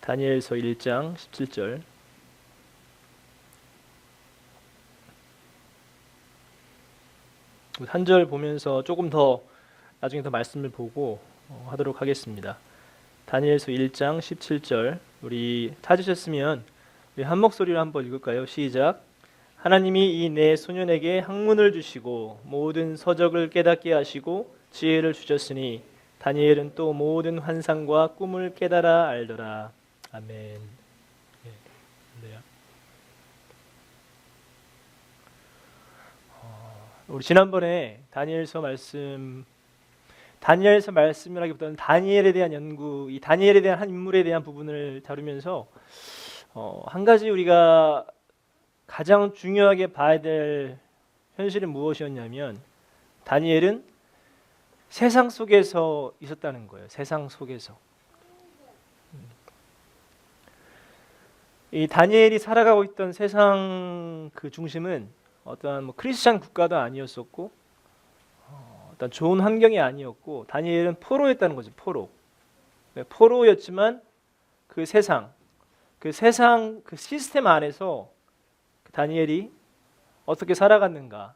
다니엘서 1장 17절. 한 절 보면서 조금 더 나중에 더 말씀을 보고 하도록 하겠습니다. 다니엘서 1장 17절. 우리 찾으셨으면 우리 한 목소리로 한번 읽을까요? 시작. 하나님이 이 네 소년에게 학문을 주시고 모든 서적을 깨닫게 하시고 지혜를 주셨으니 다니엘은 또 모든 환상과 꿈을 깨달아 알더라. 아멘. 네. 우리 지난번에 다니엘서 말씀이라기보다는 다니엘에 대한 연구, 이 다니엘에 대한 한 인물에 대한 부분을 다루면서 한 가지 우리가 가장 중요하게 봐야 될 현실은 무엇이었냐면 다니엘은 세상 속에서 있었다는 거예요. 세상 속에서. 이 다니엘이 살아가고 있던 세상 그 중심은 어떠한 크리스찬 국가도 아니었었고 어떤 좋은 환경이 아니었고 다니엘은 포로였다는 거죠. 포로였지만 그 세상 그 시스템 안에서 다니엘이 어떻게 살아갔는가.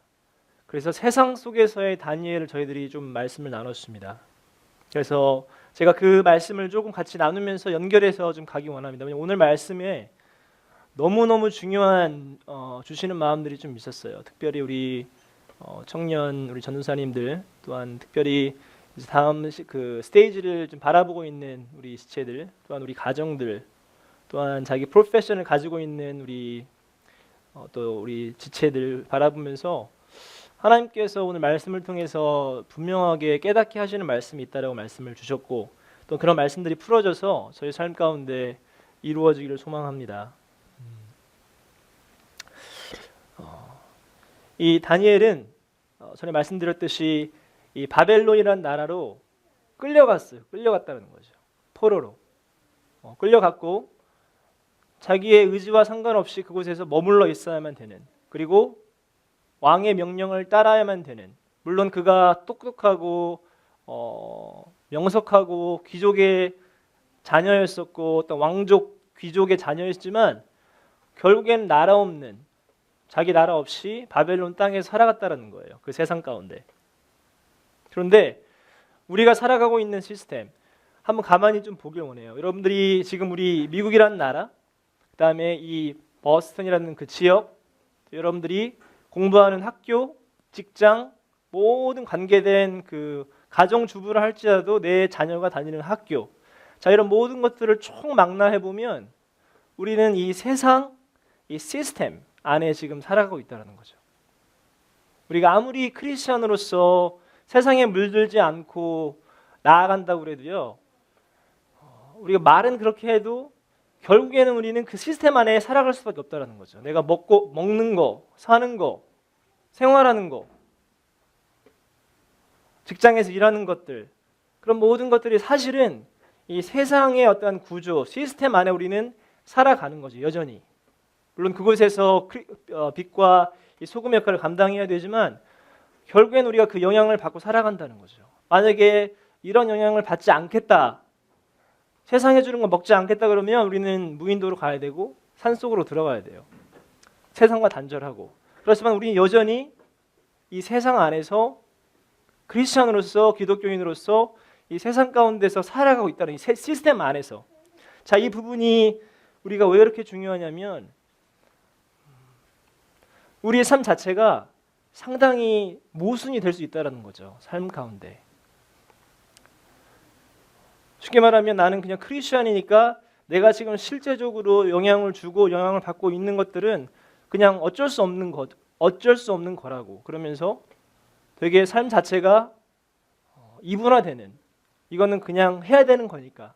그래서 세상 속에서의 다니엘을 저희들이 좀 말씀을 나눴습니다. 그래서 제가 그 말씀을 조금 같이 나누면서 연결해서 좀 가기 원합니다. 오늘 말씀에 너무너무 중요한 주시는 마음들이 좀 있었어요. 특별히 우리 청년 우리 전도사님들, 또한 특별히 이제 다음 그 스테이지를 좀 바라보고 있는 우리 지체들, 또한 우리 가정들, 또한 자기 프로페셔널을 가지고 있는 우리 또 우리 지체들 바라보면서 하나님께서 오늘 말씀을 통해서 분명하게 깨닫게 하시는 말씀이 있다라고 말씀을 주셨고, 또 그런 말씀들이 풀어져서 저희 삶 가운데 이루어지기를 소망합니다. 이 다니엘은 전에 말씀드렸듯이 이 바벨론이라는 나라로 끌려갔다는 거죠. 포로로 끌려갔고 자기의 의지와 상관없이 그곳에서 머물러 있어야만 되는, 그리고 왕의 명령을 따라야만 되는, 물론 그가 똑똑하고 명석하고 귀족의 자녀였었고 어떤 왕족 귀족의 자녀였지만 결국엔 나라 없는, 자기 나라 없이 바벨론 땅에 살아갔다는 거예요. 그 세상 가운데. 그런데 우리가 살아가고 있는 시스템 한번 가만히 좀 보길 원해요. 여러분들이 지금 우리 미국이라는 나라, 그다음에 이 버스턴이라는 그 지역, 여러분들이 공부하는 학교, 직장, 모든 관계된 그 가정주부를 할지라도 내 자녀가 다니는 학교, 자 이런 모든 것들을 총망라해 보면 우리는 이 세상, 이 시스템 안에 지금 살아가고 있다는 거죠. 우리가 아무리 크리스천으로서 세상에 물들지 않고 나아간다고 그래도요, 우리가 말은 그렇게 해도 결국에는 우리는 그 시스템 안에 살아갈 수밖에 없다는 거죠. 내가 먹는 거, 사는 거, 생활하는 거, 직장에서 일하는 것들, 그런 모든 것들이 사실은 이 세상의 어떠한 구조, 시스템 안에 우리는 살아가는 거죠. 여전히. 물론 그곳에서 빛과 이 소금 역할을 감당해야 되지만 결국엔 우리가 그 영향을 받고 살아간다는 거죠. 만약에 이런 영향을 받지 않겠다, 세상에 주는 거 먹지 않겠다 그러면 우리는 무인도로 가야 되고 산속으로 들어가야 돼요. 세상과 단절하고. 그렇지만 우리는 여전히 이 세상 안에서 크리스천으로서, 기독교인으로서 이 세상 가운데서 살아가고 있다는 이 시스템 안에서. 자, 이 부분이 우리가 왜 이렇게 중요하냐면 우리의 삶 자체가 상당히 모순이 될 수 있다는 거죠. 삶 가운데. 쉽게 말하면 나는 그냥 크리스천이니까 내가 지금 실제적으로 영향을 주고 영향을 받고 있는 것들은 그냥 어쩔 수 없는 거라고. 그러면서 되게 삶 자체가 이분화되는, 이거는 그냥 해야 되는 거니까.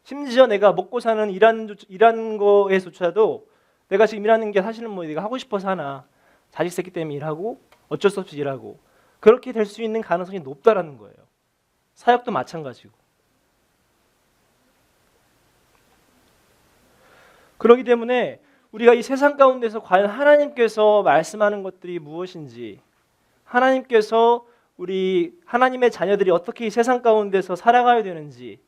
심지어 내가 먹고 사는 일하는 거에서조차도 내가 지금 일하는 게 사실은 뭐 내가 하고 싶어서 하나, 자식 새끼 때문에 일하고 어쩔 수 없이 일하고, 그렇게 될 수 있는 가능성이 높다라는 거예요. 사역도 마찬가지고. 그렇기 때문에 우리가 이 세상 가운데서 과연 하나님께서 말씀하는 것들이 무엇인지, 하나님께서 우리 하나님의 자녀들이 어떻게 이 세상 가운데서 살아가야 되는지,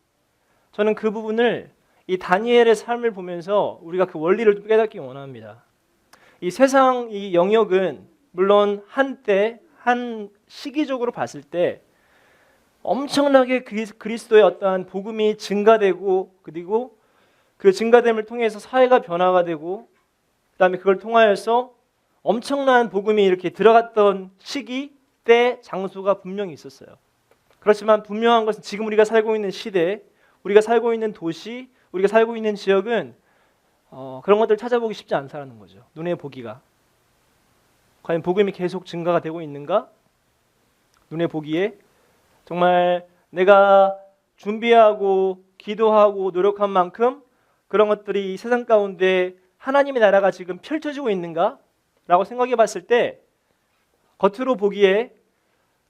저는 그 부분을 이 다니엘의 삶을 보면서 우리가 그 원리를 깨닫기 원합니다. 이 세상 이 영역은 물론 한때 한 시기적으로 봤을 때 엄청나게 그리스도의 어떠한 복음이 증가되고 그리고 그 증가됨을 통해서 사회가 변화가 되고 그다음에 그걸 통하여서 엄청난 복음이 이렇게 들어갔던 시기, 때, 장소가 분명히 있었어요. 그렇지만 분명한 것은 지금 우리가 살고 있는 시대, 우리가 살고 있는 도시, 우리가 살고 있는 지역은 그런 것들을 찾아보기 쉽지 않다는 거죠. 눈에 보기가. 과연 복음이 계속 증가가 되고 있는가? 눈에 보기에 정말 내가 준비하고 기도하고 노력한 만큼 그런 것들이 이 세상 가운데 하나님의 나라가 지금 펼쳐지고 있는가? 라고 생각해 봤을 때 겉으로 보기에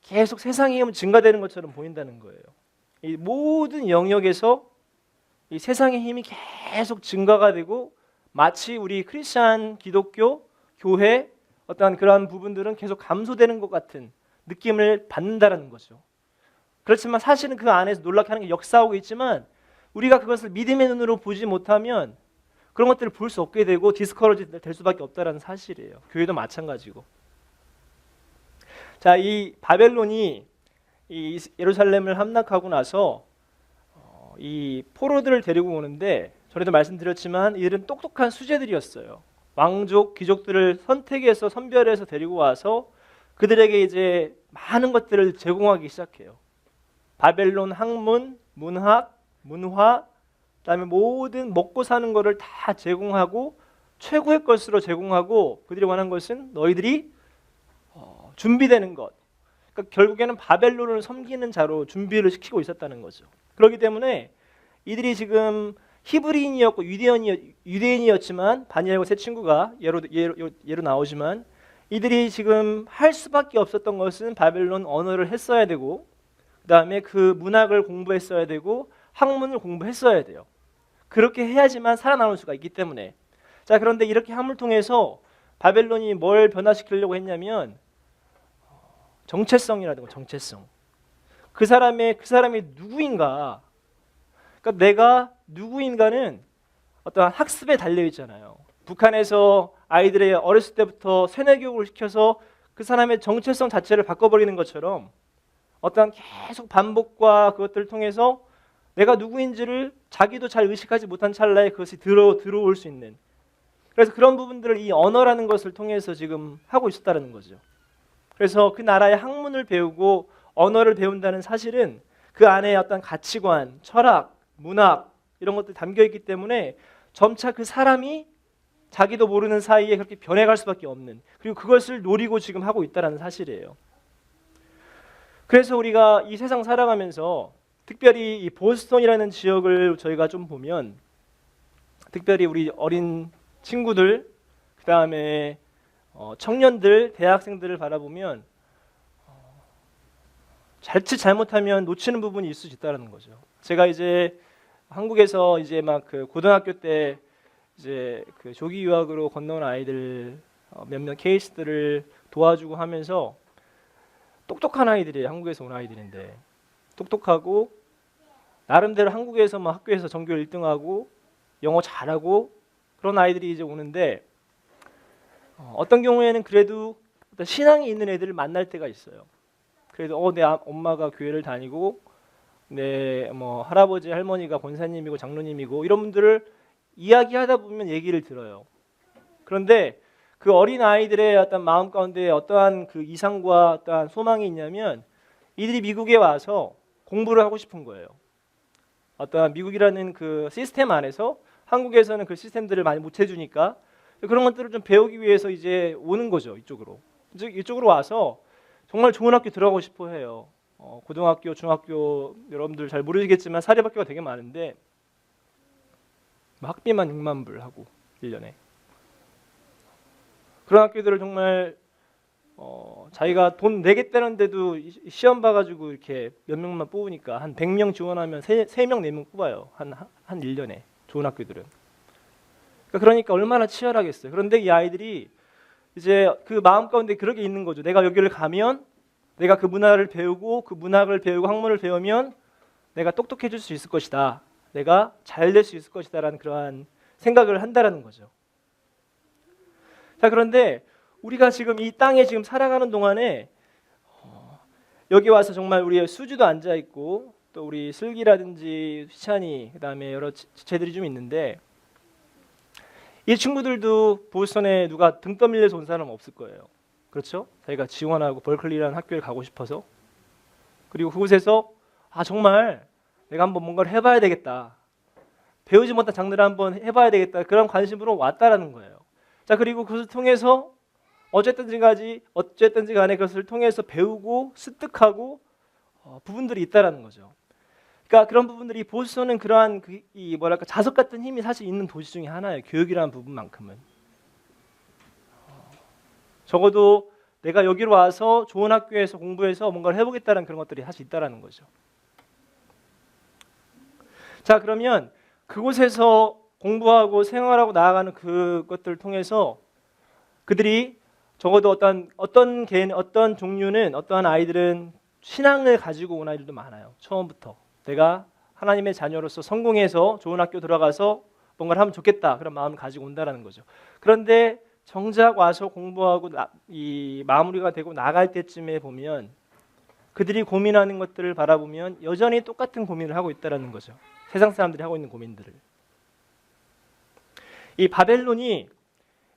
계속 세상의 힘은 증가되는 것처럼 보인다는 거예요. 이 모든 영역에서 이 세상의 힘이 계속 증가가 되고 마치 우리 크리스찬 기독교 교회 어떠한 그러한 부분들은 계속 감소되는 것 같은 느낌을 받는다라는 거죠. 그렇지만 사실은 그 안에서 놀랍게 하는 게 역사하고 있지만 우리가 그것을 믿음의 눈으로 보지 못하면 그런 것들을 볼 수 없게 되고 디스커러지 될 수밖에 없다는 사실이에요. 교회도 마찬가지고. 자, 이 바벨론이 이 예루살렘을 함락하고 나서 이 포로들을 데리고 오는데 전에도 말씀드렸지만 이들은 똑똑한 수재들이었어요. 왕족, 귀족들을 선택해서 선별해서 데리고 와서 그들에게 이제 많은 것들을 제공하기 시작해요. 바벨론 학문, 문학, 문화, 그다음에 모든 먹고 사는 것을 다 제공하고 최고의 것으로 제공하고 그들이 원하는 것은 너희들이 준비되는 것. 그러니까 결국에는 바벨론을 섬기는 자로 준비를 시키고 있었다는 거죠. 그렇기 때문에 이들이 지금 히브리인이었고 유대인이었지만 다니엘과 세 친구가 예로 나오지만 이들이 지금 할 수밖에 없었던 것은 바벨론 언어를 했어야 되고 그다음에 그 문학을 공부했어야 되고 학문을 공부했어야 돼요. 그렇게 해야지만 살아남을 수가 있기 때문에. 자, 그런데 이렇게 함을 통해서 바벨론이 뭘 변화시키려고 했냐면 정체성이라든가 정체성. 그 사람이 누구인가? 그러니까 내가 누구인가는 어떤 학습에 달려 있잖아요. 북한에서 아이들의 어렸을 때부터 세뇌 교육을 시켜서 그 사람의 정체성 자체를 바꿔버리는 것처럼 어떤 계속 반복과 그것들을 통해서 내가 누구인지를 자기도 잘 의식하지 못한 찰나에 그것이 들어올 수 있는. 그래서 그런 부분들을 이 언어라는 것을 통해서 지금 하고 있었다는 거죠. 그래서 그 나라의 학문을 배우고 언어를 배운다는 사실은 그 안에 어떤 가치관, 철학, 문학 이런 것들이 담겨 있기 때문에 점차 그 사람이 자기도 모르는 사이에 그렇게 변해갈 수밖에 없는, 그리고 그것을 노리고 지금 하고 있다는 사실이에요. 그래서 우리가 이 세상 살아가면서 특별히 이 보스턴이라는 지역을 저희가 좀 보면 특별히 우리 어린 친구들 그 다음에 청년들, 대학생들을 바라보면 자칫 잘못하면 놓치는 부분이 있을 수 있다는 거죠. 제가 이제 한국에서 이제 막 그 고등학교 때 이제 그 조기 유학으로 건너온 아이들 몇몇 케이스들을 도와주고 하면서 똑똑한 아이들이 한국에서 온 아이들인데 똑똑하고 나름대로 한국에서 막 학교에서 전교 1등하고 영어 잘하고 그런 아이들이 이제 오는데 어떤 경우에는 그래도 어떤 신앙이 있는 애들을 만날 때가 있어요. 그래도 내 엄마가 교회를 다니고 내 뭐 할아버지 할머니가 권사님이고 장로님이고 이런 분들을 이야기하다 보면 얘기를 들어요. 그런데 그 어린 아이들의 어떤 마음 가운데 어떠한 그 이상과 어떠한 소망이 있냐면 이들이 미국에 와서 공부를 하고 싶은 거예요. 어떠한 미국이라는 그 시스템 안에서 한국에서는 그 시스템들을 많이 못 해주니까 그런 것들을 좀 배우기 위해서 이제 오는 거죠. 이쪽으로 와서 정말 좋은 학교 들어가고 싶어 해요. 고등학교, 중학교 여러분들 잘 모르시겠지만 사립학교가 되게 많은데 학비만 6만 불 하고 1년에 그런 학교들을 정말 자기가 돈 내겠다는데도 시험 봐가지고 이렇게 몇 명만 뽑으니까 한 100명 지원하면 3명, 4명 뽑아요. 한 1년에 좋은 학교들은. 그러니까 얼마나 치열하겠어요. 그런데 이 아이들이 이제 그 마음 가운데 그런 게 있는 거죠. 내가 여기를 가면 내가 그 문화를 배우고 그 문학을 배우고 학문을 배우면 내가 똑똑해질 수 있을 것이다. 내가 잘 될 수 있을 것이다라는 그러한 생각을 한다라는 거죠. 자, 그런데 우리가 지금 이 땅에 지금 살아가는 동안에 여기 와서 정말 우리의 수주도 앉아 있고 또 우리 슬기라든지 휘찬이 그다음에 여러 지체들이 좀 있는데 이 친구들도 보스턴에 누가 등 떠밀려서 온 사람 없을 거예요. 그렇죠? 자기가 지원하고 벌클리라는 학교에 가고 싶어서 그리고 그곳에서 정말 내가 한번 뭔가를 해봐야 되겠다. 배우지 못한 장르를 한번 해봐야 되겠다. 그런 관심으로 왔다라는 거예요. 자, 그리고 그것을 통해서 어쨌든지 간에 그것을 통해서 배우고 습득하고 부분들이 있다라는 거죠. 그러니까 그런 부분들이 보스턴은 그러한 이 뭐랄까 자석 같은 힘이 사실 있는 도시 중에 하나예요. 교육이라는 부분만큼은. 적어도 내가 여기로 와서 좋은 학교에서 공부해서 뭔가를 해보겠다는 그런 것들이 사실 있다라는 거죠. 자, 그러면 그곳에서 공부하고 생활하고 나아가는 그것들을 통해서 그들이 적어도 어떤 종류는 어떠한 아이들은 신앙을 가지고 온 아이들도 많아요. 처음부터 내가 하나님의 자녀로서 성공해서 좋은 학교 들어가서 뭔가를 하면 좋겠다 그런 마음을 가지고 온다라는 거죠. 그런데 정작 와서 공부하고 이 마무리가 되고 나갈 때쯤에 보면 그들이 고민하는 것들을 바라보면 여전히 똑같은 고민을 하고 있다라는 거죠. 세상 사람들이 하고 있는 고민들을. 이 바벨론이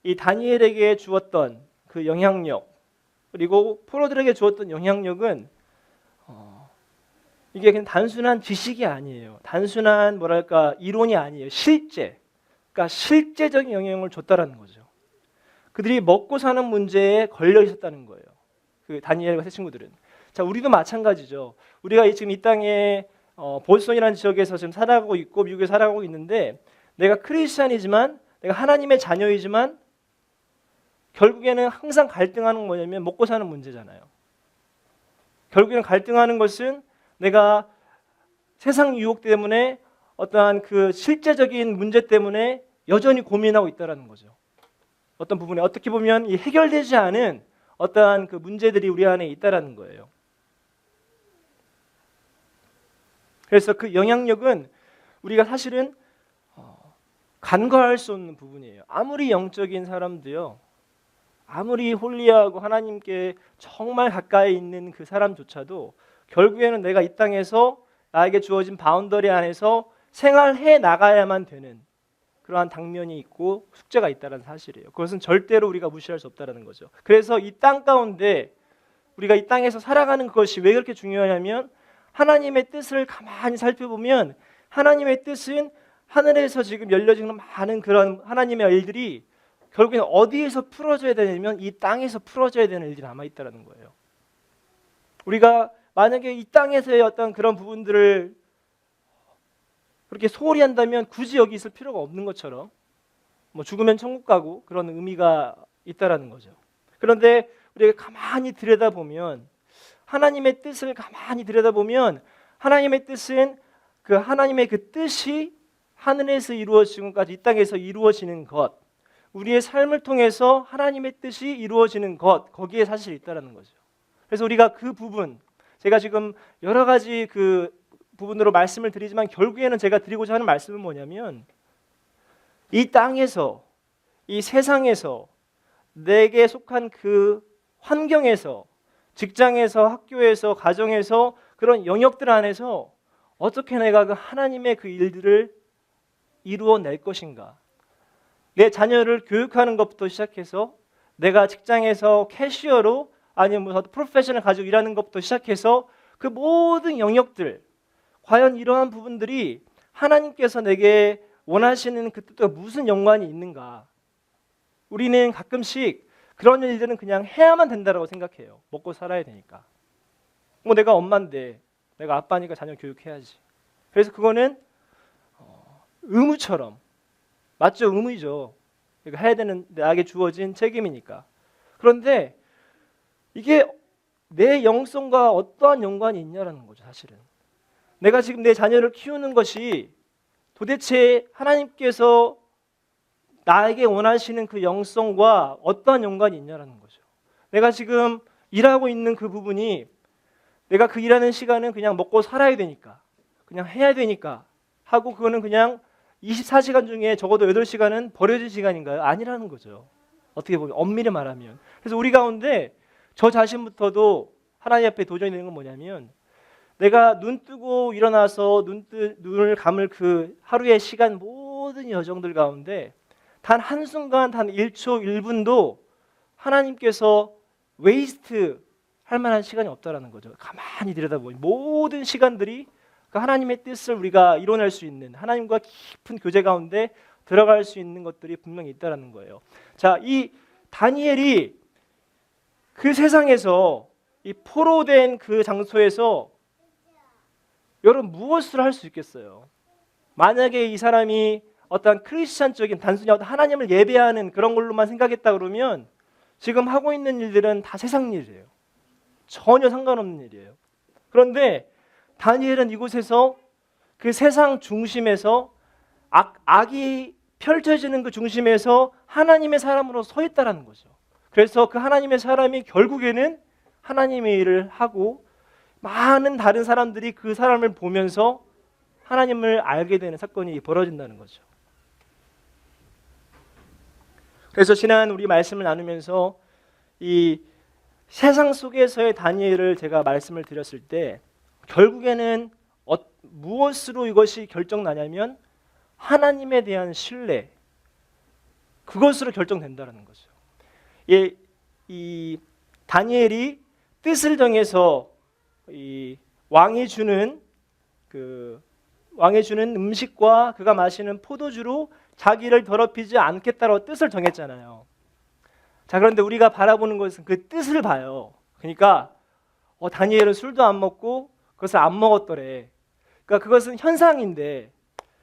이 다니엘에게 주었던 그 영향력 그리고 포로들에게 주었던 영향력은 이게 그냥 단순한 지식이 아니에요. 단순한 뭐랄까 이론이 아니에요. 그러니까 실제적인 영향을 줬다라는 거죠. 그들이 먹고 사는 문제에 걸려 있었다는 거예요. 그 다니엘과 세 친구들은. 자, 우리도 마찬가지죠. 우리가 지금 이 땅에 보스턴이라는 지역에서 지금 살아가고 있고 미국에 살아가고 있는데 내가 크리스찬이지만 내가 하나님의 자녀이지만 결국에는 항상 갈등하는 건 뭐냐면 먹고 사는 문제잖아요. 결국에는 갈등하는 것은 내가 세상 유혹 때문에 어떠한 그 실제적인 문제 때문에 여전히 고민하고 있다는 거죠. 어떤 부분에 어떻게 보면 이 해결되지 않은 어떠한 그 문제들이 우리 안에 있다는 거예요. 그래서 그 영향력은 우리가 사실은 간과할 수 없는 부분이에요. 아무리 영적인 사람도요. 아무리 홀리하고 하나님께 정말 가까이 있는 그 사람조차도 결국에는 내가 이 땅에서 나에게 주어진 바운더리 안에서 생활해 나가야만 되는 그러한 당면이 있고 숙제가 있다는 사실이에요. 그것은 절대로 우리가 무시할 수 없다는 거죠. 그래서 이 땅 가운데 우리가 이 땅에서 살아가는 것이 왜 그렇게 중요하냐면 하나님의 뜻을 가만히 살펴보면 하나님의 뜻은 하늘에서 지금 열려지는 많은 그런 하나님의 일들이 결국에는 어디에서 풀어져야 되냐면 이 땅에서 풀어져야 되는 일들이 남아있다는 거예요. 우리가 만약에 이 땅에서의 어떤 그런 부분들을 그렇게 소홀히 한다면 굳이 여기 있을 필요가 없는 것처럼 뭐 죽으면 천국 가고 그런 의미가 있다라는 거죠. 그런데 우리가 가만히 들여다보면 하나님의 뜻을 가만히 들여다보면 하나님의 뜻은 그 하나님의 그 뜻이 하늘에서 이루어지기까지 이 땅에서 이루어지는 것, 우리의 삶을 통해서 하나님의 뜻이 이루어지는 것, 거기에 사실 있다라는 거죠. 그래서 우리가 그 부분, 제가 지금 여러 가지 그 부분으로 말씀을 드리지만 결국에는 제가 드리고자 하는 말씀은 뭐냐면 이 땅에서, 이 세상에서, 내게 속한 그 환경에서, 직장에서, 학교에서, 가정에서 그런 영역들 안에서 어떻게 내가 그 하나님의 그 일들을 이루어낼 것인가. 내 자녀를 교육하는 것부터 시작해서 내가 직장에서 캐시어로 아니면 뭐 프로페셔널 가지고 일하는 것부터 시작해서 그 모든 영역들, 과연 이러한 부분들이 하나님께서 내게 원하시는 그 뜻과 무슨 연관이 있는가. 우리는 가끔씩 그런 일들은 그냥 해야만 된다고 생각해요. 먹고 살아야 되니까. 뭐 내가 엄마인데 내가 아빠니까 자녀 교육해야지. 그래서 그거는 의무처럼, 맞죠? 의무이죠. 그러니까 해야 되는 나에게 주어진 책임이니까. 그런데 이게 내 영성과 어떠한 연관이 있냐라는 거죠. 사실은 내가 지금 내 자녀를 키우는 것이 도대체 하나님께서 나에게 원하시는 그 영성과 어떠한 연관이 있냐라는 거죠. 내가 지금 일하고 있는 그 부분이 내가 그 일하는 시간은 그냥 먹고 살아야 되니까, 그냥 해야 되니까 하고 그거는 그냥 24시간 중에 적어도 8시간은 버려진 시간인가요? 아니라는 거죠. 어떻게 보면 엄밀히 말하면. 그래서 우리 가운데 저 자신부터도 하나님 앞에 도전이 되는 건 뭐냐면 내가 눈 뜨고 일어나서 눈을 감을 그 하루의 시간 모든 여정들 가운데 단 한순간 단 1초 1분도 하나님께서 웨이스트 할 만한 시간이 없다라는 거죠. 가만히 들여다보니 모든 시간들이 그 하나님의 뜻을 우리가 이뤄낼 수 있는 하나님과 깊은 교제 가운데 들어갈 수 있는 것들이 분명히 있다라는 거예요. 자, 이 다니엘이 그 세상에서 이 포로된 그 장소에서 여러분 무엇을 할 수 있겠어요? 만약에 이 사람이 어떤 크리스찬적인 단순히 어떤 하나님을 예배하는 그런 걸로만 생각했다 그러면 지금 하고 있는 일들은 다 세상 일이에요. 전혀 상관없는 일이에요. 그런데 다니엘은 이곳에서 그 세상 중심에서 악이 펼쳐지는 그 중심에서 하나님의 사람으로 서 있다라는 거죠. 그래서 그 하나님의 사람이 결국에는 하나님의 일을 하고 많은 다른 사람들이 그 사람을 보면서 하나님을 알게 되는 사건이 벌어진다는 거죠. 그래서 지난 우리 말씀을 나누면서 이 세상 속에서의 다니엘을 제가 말씀을 드렸을 때 결국에는 무엇으로 이것이 결정나냐면 하나님에 대한 신뢰, 그것으로 결정된다는 거죠. 이 다니엘이 뜻을 정해서 이 왕이 주는 음식과 그가 마시는 포도주로 자기를 더럽히지 않겠다고 뜻을 정했잖아요. 자, 그런데 우리가 바라보는 것은 그 뜻을 봐요. 그러니까 다니엘은 술도 안 먹고 그것을 안 먹었더래. 그러니까 그것은 현상인데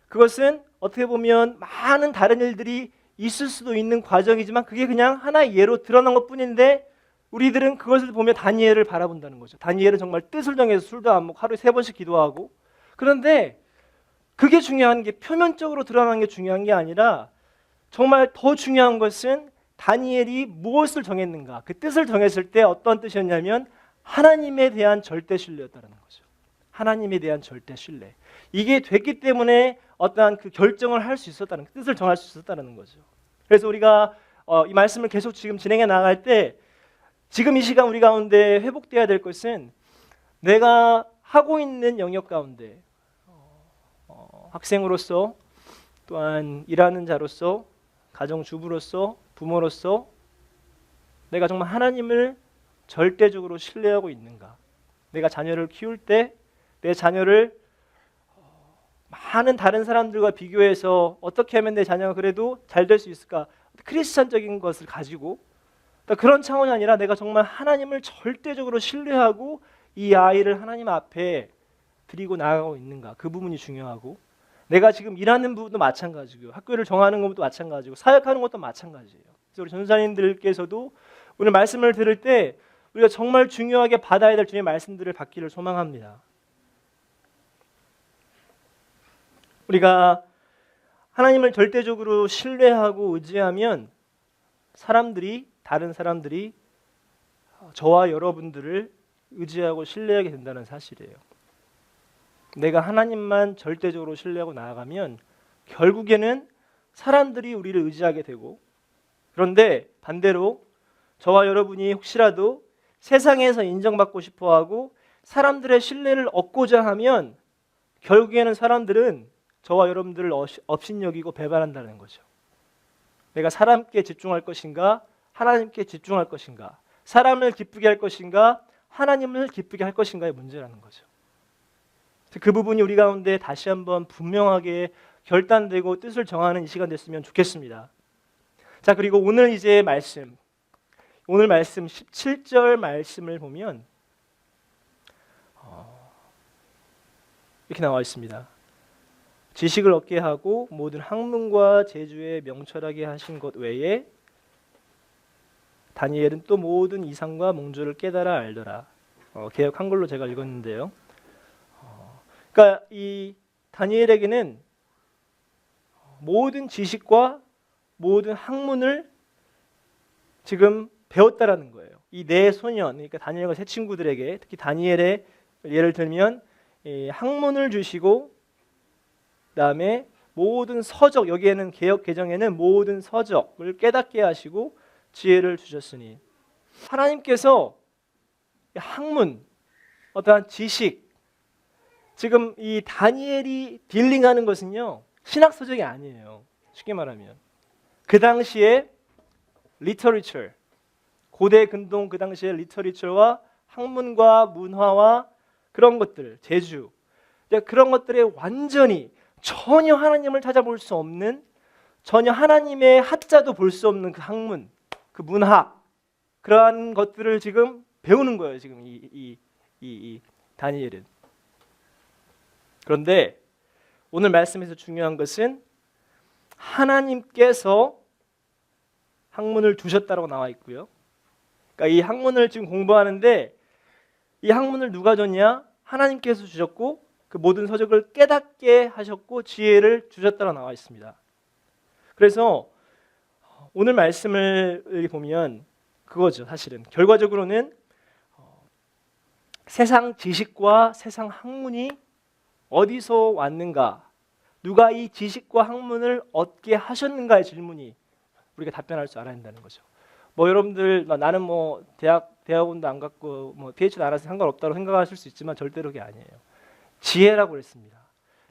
그것은 어떻게 보면 많은 다른 일들이 있을 수도 있는 과정이지만 그게 그냥 하나의 예로 드러난 것뿐인데 우리들은 그것을 보며 다니엘을 바라본다는 거죠. 다니엘은 정말 뜻을 정해서 술도 안 먹고 하루에 3번씩 기도하고, 그런데 그게 중요한 게 표면적으로 드러나는 게 중요한 게 아니라 정말 더 중요한 것은 다니엘이 무엇을 정했는가, 그 뜻을 정했을 때 어떤 뜻이었냐면 하나님에 대한 절대 신뢰였다는 거죠. 하나님에 대한 절대 신뢰. 이게 됐기 때문에 어떠한 그 결정을 할 수 있었다는, 뜻을 정할 수 있었다는 거죠. 그래서 우리가 이 말씀을 계속 지금 진행해 나갈 때 지금 이 시간 우리 가운데 회복되어야 될 것은 내가 하고 있는 영역 가운데 학생으로서 또한 일하는 자로서 가정주부로서 부모로서 내가 정말 하나님을 절대적으로 신뢰하고 있는가? 내가 자녀를 키울 때 내 자녀를 많은 다른 사람들과 비교해서 어떻게 하면 내 자녀가 그래도 잘 될 수 있을까? 크리스찬적인 것을 가지고 그런 차원이 아니라 내가 정말 하나님을 절대적으로 신뢰하고 이 아이를 하나님 앞에 드리고 나아가고 있는가? 그 부분이 중요하고, 내가 지금 일하는 부분도 마찬가지고요. 학교를 정하는 것도 마찬가지고 사역하는 것도 마찬가지예요. 그래서 우리 전사님들께서도 오늘 말씀을 들을 때 우리가 정말 중요하게 받아야 될 주님의 말씀들을 받기를 소망합니다. 우리가 하나님을 절대적으로 신뢰하고 의지하면 다른 사람들이 저와 여러분들을 의지하고 신뢰하게 된다는 사실이에요. 내가 하나님만 절대적으로 신뢰하고 나아가면 결국에는 사람들이 우리를 의지하게 되고, 그런데 반대로 저와 여러분이 혹시라도 세상에서 인정받고 싶어하고 사람들의 신뢰를 얻고자 하면 결국에는 사람들은 저와 여러분들을 업신여기고 배반한다는 거죠. 내가 사람께 집중할 것인가, 하나님께 집중할 것인가, 사람을 기쁘게 할 것인가, 하나님을 기쁘게 할 것인가의 문제라는 거죠. 그 부분이 우리 가운데 다시 한번 분명하게 결단되고 뜻을 정하는 이 시간 됐으면 좋겠습니다. 자, 그리고 오늘 말씀 17절 말씀을 보면 이렇게 나와 있습니다. 지식을 얻게 하고 모든 학문과 재주에 명철하게 하신 것 외에 다니엘은 또 모든 이상과 몽조를 깨달아 알더라. 개역 한글로 제가 읽었는데요. 그러니까 이 다니엘에게는 모든 지식과 모든 학문을 지금 배웠다라는 거예요. 이 네 소년, 그러니까 다니엘과 세 친구들에게, 특히 다니엘의 예를 들면 학문을 주시고 그다음에 모든 서적, 여기에는 개역 개정에는 모든 서적을 깨닫게 하시고 지혜를 주셨으니, 하나님께서 학문, 어떠한 지식, 지금 이 다니엘이 딜링하는 것은요 신학 서적이 아니에요. 쉽게 말하면 그 당시에 리터리처, 고대 근동 그 당시에 리터리처와 학문과 문화와 그런 것들, 제주, 그런 것들에 완전히 전혀 하나님을 찾아볼 수 없는, 전혀 하나님의 하자도 볼 수 없는 그 학문, 그 문학, 그러한 것들을 지금 배우는 거예요. 지금 이 다니엘은. 그런데 오늘 말씀에서 중요한 것은 하나님께서 학문을 두셨다고 나와 있고요. 그러니까 이 학문을 지금 공부하는데 이 학문을 누가 줬냐? 하나님께서 주셨고 그 모든 서적을 깨닫게 하셨고 지혜를 주셨다고 나와 있습니다. 그래서 오늘 말씀을 보면 그거죠. 사실은 결과적으로는 세상 지식과 세상 학문이 어디서 왔는가, 누가 이 지식과 학문을 얻게 하셨는가의 질문이 우리가 답변할 줄 알아야 한다는 거죠. 뭐 여러분들 나는 뭐 대학원도 안 갔고 뭐 PhD도 안 해서 상관없다고 생각하실 수 있지만 절대로 그게 아니에요. 지혜라고 그랬습니다.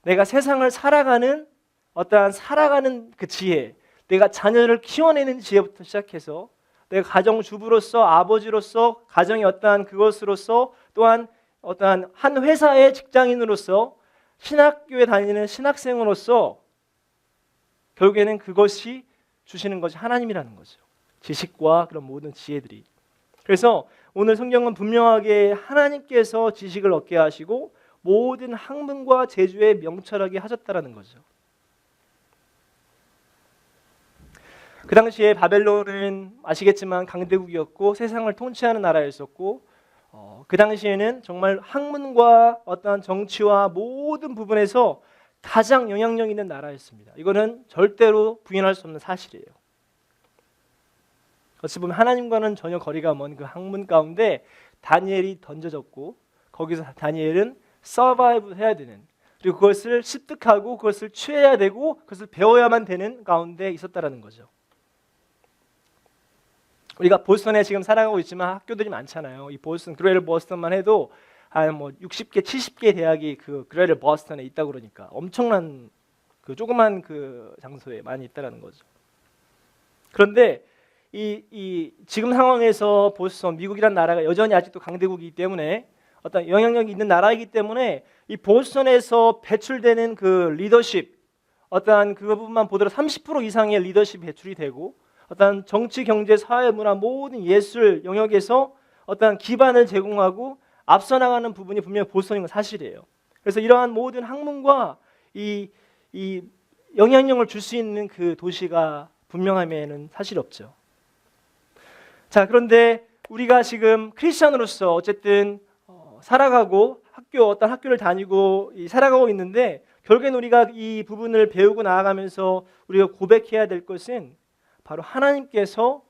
내가 세상을 살아가는 어떠한 살아가는 그 지혜, 내가 자녀를 키워내는 지혜부터 시작해서 내가 가정주부로서, 아버지로서, 가정의 어떠한 그것으로서, 또한 어떠한 한 회사의 직장인으로서, 신학교에 다니는 신학생으로서 결국에는 그것이 주시는 것이 하나님이라는 거죠. 지식과 그런 모든 지혜들이. 그래서 오늘 성경은 분명하게 하나님께서 지식을 얻게 하시고 모든 학문과 재주에 명철하게 하셨다라는 거죠. 그 당시에 바벨론은 아시겠지만 강대국이었고 세상을 통치하는 나라였었고 그 당시에는 정말 학문과 어떠한 정치와 모든 부분에서 가장 영향력 있는 나라였습니다. 이거는 절대로 부인할 수 없는 사실이에요. 어찌 보면 하나님과는 전혀 거리가 먼 그 학문 가운데 다니엘이 던져졌고 거기서 다니엘은 서바이브 해야 되는, 그리고 그것을 습득하고 그것을 취해야 되고 그것을 배워야만 되는 가운데 있었다라는 거죠. 우리가 보스턴에 지금 살아가고 있지만 학교들이 많잖아요. 이 보스턴, 그레이터 보스턴만 해도 한 뭐 60개, 70개 대학이 그 그레이터 보스턴에 있다고 그러니까 엄청난 그 조그만 그 장소에 많이 있다라는 거죠. 그런데 이 지금 상황에서 보스턴, 미국이라는 나라가 여전히 아직도 강대국이기 때문에 어떤 영향력이 있는 나라이기 때문에 이 보스턴에서 배출되는 그 리더십, 어떠한 그 부분만 보더라도 30% 이상의 리더십이 배출이 되고 어떤 정치, 경제, 사회, 문화 모든 예술 영역에서 어떤 기반을 제공하고 앞서 나가는 부분이 분명히 보스턴인 건 사실이에요. 그래서 이러한 모든 학문과 이 영향력을 줄 수 있는 그 도시가 분명함에는 사실이 없죠. 자, 그런데 우리가 지금 크리스천으로서 어쨌든 살아가고 어떤 학교를 다니고 살아가고 있는데 결국엔 우리가 이 부분을 배우고 나아가면서 우리가 고백해야 될 것은 바로 하나님께서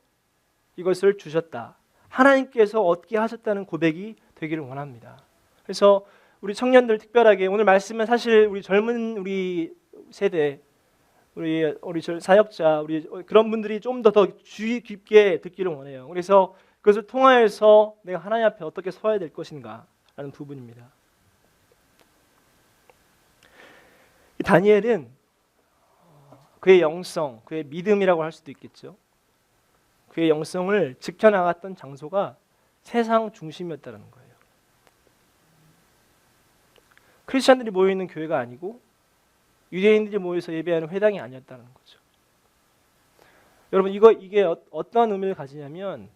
이것을 주셨다, 하나님께서 얻게 하셨다는 고백이 되기를 원합니다. 그래서 우리 청년들 특별하게 오늘 말씀은 사실 우리 젊은 우리 세대, 우리 사역자, 우리 그런 분들이 좀 더 주의 깊게 듣기를 원해요. 그래서 그것을 통하여서 내가 하나님 앞에 어떻게 서야 될 것인가라는 부분입니다. 다니엘은 그의 영성, 그의 믿음이라고 할 수도 있겠죠. 그의 영성을 지켜나갔던 장소가 세상 중심이었다는 거예요. 크리스천들이 모여있는 교회가 아니고 유대인들이 모여서 예배하는 회당이 아니었다는 거죠. 여러분 이게 어떤 의미를 가지냐면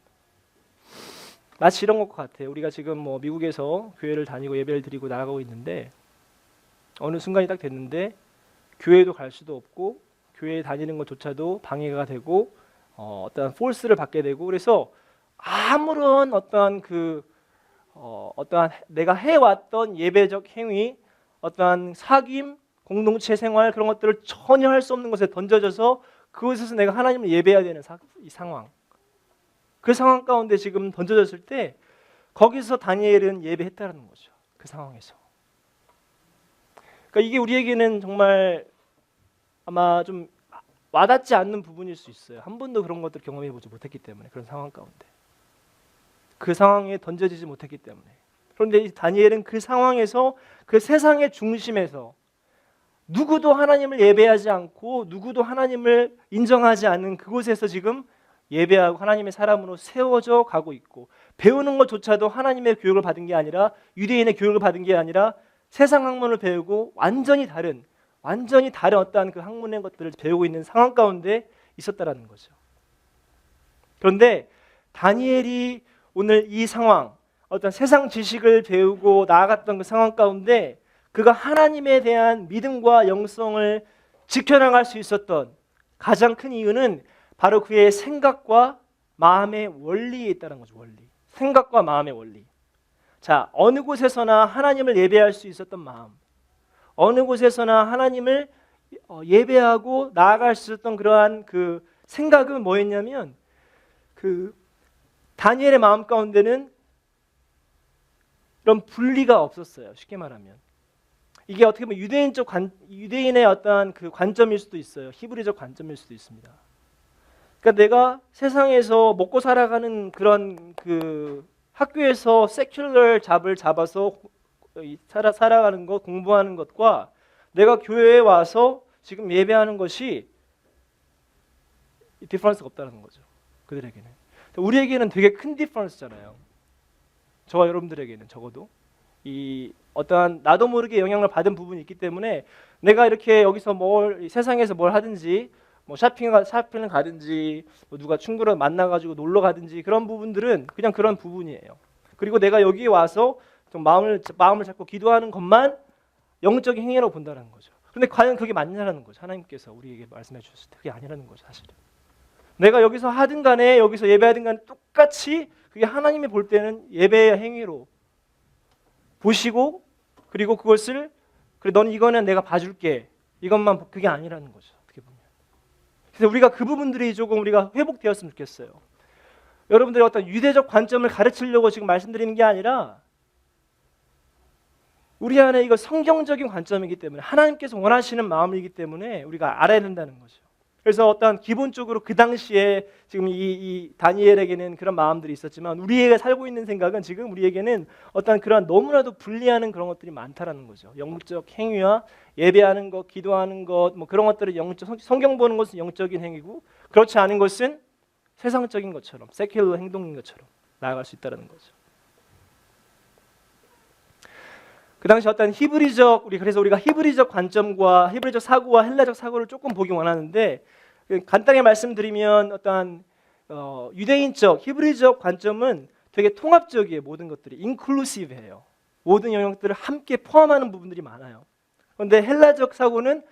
마치 이런 것 같아요. 우리가 지금 뭐 미국에서 교회를 다니고 예배를 드리고 나아가고 있는데 어느 순간이 딱 됐는데 교회도 갈 수도 없고 교회에 다니는 것조차도 방해가 되고 어떠한 폴스를 받게 되고, 그래서 아무런 어떠한 어떠한 내가 해왔던 예배적 행위, 어떠한 사귐, 공동체 생활 그런 것들을 전혀 할 수 없는 것에 던져져서 그곳에서 내가 하나님을 예배해야 되는 이 상황, 그 상황 가운데 지금 던져졌을 때 거기서 다니엘은 예배했다는 거죠. 그 상황에서 그러니까 이게 우리에게는 정말 아마 좀 와닿지 않는 부분일 수 있어요. 한 번도 그런 것들 경험해 보지 못했기 때문에, 그런 상황 가운데 그 상황에 던져지지 못했기 때문에. 그런데 이 다니엘은 그 상황에서, 그 세상의 중심에서 누구도 하나님을 예배하지 않고 누구도 하나님을 인정하지 않는 그곳에서 지금 예배하고 하나님의 사람으로 세워져 가고 있고, 배우는 것조차도 하나님의 교육을 받은 게 아니라, 유대인의 교육을 받은 게 아니라 세상 학문을 배우고 완전히 다른 어떠한 그 학문의 것들을 배우고 있는 상황 가운데 있었다라는 거죠. 그런데 다니엘이 오늘 이 상황, 어떤 세상 지식을 배우고 나아갔던 그 상황 가운데 그가 하나님에 대한 믿음과 영성을 지켜나갈 수 있었던 가장 큰 이유는 바로 그의 생각과 마음의 원리에 있다는 거죠. 원리. 생각과 마음의 원리. 자, 어느 곳에서나 하나님을 예배할 수 있었던 마음, 어느 곳에서나 하나님을 예배하고 나아갈 수 있었던 그러한 그 생각은 뭐였냐면, 그 다니엘의 마음 가운데는 이런 분리가 없었어요. 쉽게 말하면 이게 어떻게 보면 유대인의 어떠한 그 관점일 수도 있어요. 히브리적 관점일 수도 있습니다. 그러니까 내가 세상에서 먹고 살아가는 그런 그 학교에서 세큘러 잡을 잡아서 살아가는 것, 공부하는 것과 내가 교회에 와서 지금 예배하는 것이 디퍼런스가 없다는 거죠. 그들에게는. 우리에게는 되게 큰 디퍼런스잖아요. 저와 여러분들에게는 적어도 이 어떠한 나도 모르게 영향을 받은 부분이 있기 때문에, 내가 이렇게 여기서 세상에서 뭘 하든지, 뭐 샤핑을 가든지, 뭐 누가 친구를 만나가지고 놀러 가든지, 그런 부분들은 그냥 그런 부분이에요. 그리고 내가 여기에 와서 좀 마음을 잡고 기도하는 것만 영적인 행위라고 본다는 거죠. 그런데 과연 그게 맞냐라는 거죠. 하나님께서 우리에게 말씀해 주셨을 때 그게 아니라는 거죠. 사실은 내가 여기서 하든 간에, 여기서 예배하든 간에 똑같이 그게 하나님이 볼 때는 예배의 행위로 보시고, 그리고 그것을, 그래 너는 이거는 내가 봐줄게, 이것만, 그게 아니라는 거죠. 어떻게 보면. 그래서 우리가 그 부분들이 조금 우리가 회복되었으면 좋겠어요. 여러분들의 어떤 유대적 관점을 가르치려고 지금 말씀드리는 게 아니라, 우리 안에 이거 성경적인 관점이기 때문에, 하나님께서 원하시는 마음이기 때문에 우리가 알아야 된다는 거죠. 그래서 어떤 기본적으로 그 당시에 지금 이 다니엘에게는 그런 마음들이 있었지만, 우리가 살고 있는 생각은 지금 우리에게는 어떤 그런 너무나도 분리하는 그런 것들이 많다라는 거죠. 영적 행위와 예배하는 것, 기도하는 것, 뭐 그런 것들은 성경 보는 것은 영적인 행위고, 그렇지 않은 것은 세상적인 것처럼, 세큘러 행동인 것처럼 나아갈 수 있다는 거죠. 그 당시 어떤 그래서 우리가 히브리적 관점과 히브리적 사고와 헬라적 사고를 조금 보기 원하는데, 간단하게 말씀드리면 어떤 유대인적 히브리적 관점은 되게 통합적이에요. 모든 것들이 인클루시브해요. 모든 영역들을 함께 포함하는 부분들이 많아요. 그런데 헬라적 사고는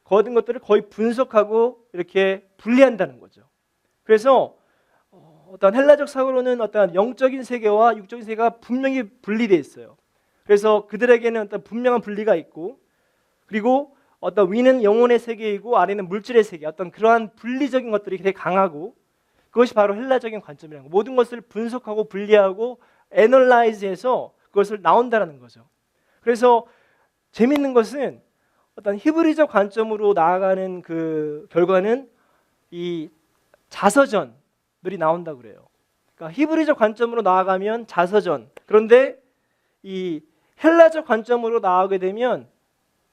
모든 것들을 거의 분석하고 이렇게 분리한다는 거죠. 그래서 어떤 헬라적 사고로는 어떤 영적인 세계와 육적인 세계가 분명히 분리되어 있어요. 그래서 그들에게는 어떤 분명한 분리가 있고, 그리고 어떤 위는 영혼의 세계이고 아래는 물질의 세계, 어떤 그러한 분리적인 것들이 되게 강하고, 그것이 바로 헬라적인 관점이라는 거. 모든 것을 분석하고 분리하고 애널라이즈해서 그것을 나온다는 거죠. 그래서 재밌는 것은 어떤 히브리적 관점으로 나아가는 그 결과는 이 자서전들이 나온다고 그래요. 그러니까 히브리적 관점으로 나아가면 자서전, 그런데 이 헬라적 관점으로 나아가게 되면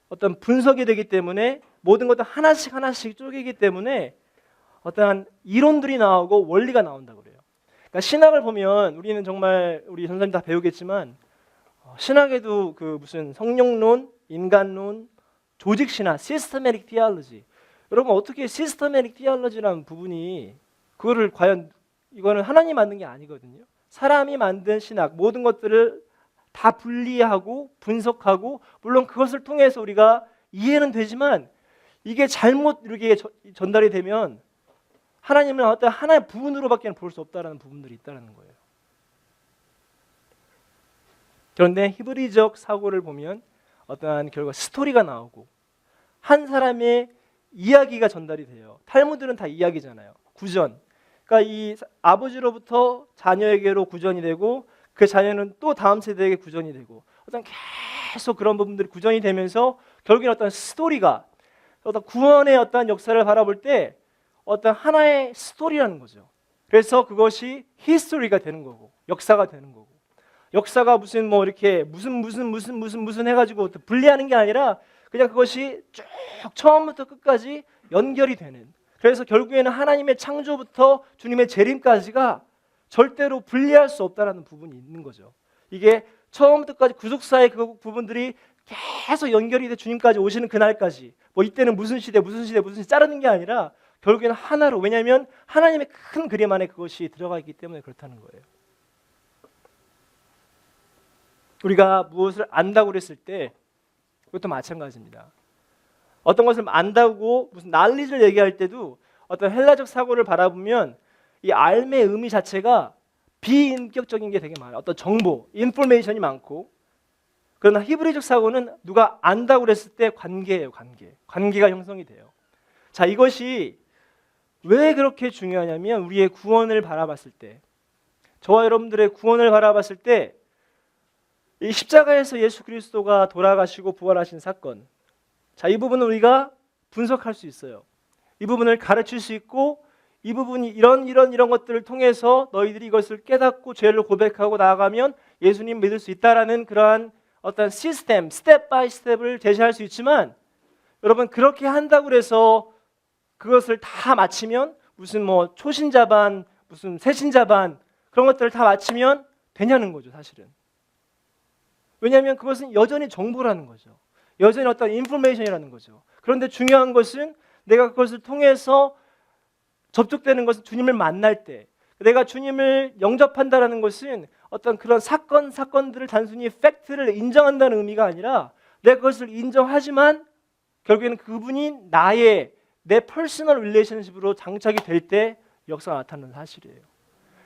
어떤 분석이 되기 때문에, 모든 것도 하나씩 쪼개기 때문에 어떠한 이론들이 나오고 원리가 나온다고 그래요. 그러니까 신학을 보면, 우리는 정말 우리 선생님 다 배우겠지만, 신학에도 그 무슨 성령론, 인간론, 조직신학, 시스테메틱 티올로지. 여러분, 어떻게 시스테메틱 티올로지라는 부분이, 그거를 과연, 이거는 하나님이 만든 게 아니거든요. 사람이 만든 신학, 모든 것들을 다 분리하고 분석하고, 물론 그것을 통해서 우리가 이해는 되지만, 이게 잘못 이렇게 전달이 되면 하나님은 어떤 하나의 부분으로밖에 볼 수 없다는 부분들이 있다는 거예요. 그런데 히브리적 사고를 보면 어떠한 결과 스토리가 나오고, 한 사람의 이야기가 전달이 돼요. 탈무드는 다 이야기잖아요. 구전. 그러니까 이 아버지로부터 자녀에게로 구전이 되고, 그 자녀는 또 다음 세대에게 구전이 되고, 어떤 계속 그런 부분들이 구전이 되면서 결국엔 어떤 스토리가 어떤 구원의 어떤 역사를 바라볼 때 어떤 하나의 스토리라는 거죠. 그래서 그것이 히스토리가 되는 거고 역사가 되는 거고 역사가 무슨 뭐 이렇게 무슨 해가지고 분리하는 게 아니라 그냥 그것이 쭉 처음부터 끝까지 연결이 되는 그래서 결국에는 하나님의 창조부터 주님의 재림까지가 절대로 분리할 수 없다는 부분이 있는 거죠. 이게 처음부터 끝까지 구속사의 그 부분들이 계속 연결이 돼 주님까지 오시는 그날까지 뭐 이때는 무슨 시대 자르는 게 아니라 결국에는 하나로 왜냐하면 하나님의 큰 그림 안에 그것이 들어가 있기 때문에 그렇다는 거예요. 우리가 무엇을 안다고 그랬을 때 그것도 마찬가지입니다. 어떤 것을 안다고 무슨 난리를 얘기할 때도 어떤 헬라적 사고를 바라보면 이 알의 의미 자체가 비인격적인 게 되게 많아요. 어떤 정보, 인포메이션이 많고 그러나 히브리적 사고는 누가 안다고 그랬을 때 관계예요. 관계가 형성이 돼요. 자, 이것이 왜 그렇게 중요하냐면 우리의 구원을 바라봤을 때 저와 여러분들의 구원을 바라봤을 때 이 십자가에서 예수 그리스도가 돌아가시고 부활하신 사건 자, 이 부분을 우리가 분석할 수 있어요. 이 부분을 가르칠 수 있고 이 부분이 이런 것들을 통해서 너희들이 이것을 깨닫고 죄를 고백하고 나아가면 예수님 믿을 수 있다라는 그러한 어떤 시스템, 스텝 바이 스텝을 제시할 수 있지만 여러분 그렇게 한다고 해서 그것을 다 마치면 무슨 뭐 초신자반, 무슨 새신자반 그런 것들을 다 마치면 되냐는 거죠, 사실은. 왜냐하면 그것은 여전히 정보라는 거죠. 여전히 어떤 인포메이션이라는 거죠. 그런데 중요한 것은 내가 그것을 통해서 접촉되는 것은 주님을 만날 때 내가 주님을 영접한다는 것은 어떤 그런 사건들을 단순히 팩트를 인정한다는 의미가 아니라 내가 그것을 인정하지만 결국에는 그분이 내 퍼스널 릴레이션십으로 장착이 될 때 역사가 나타나는 사실이에요.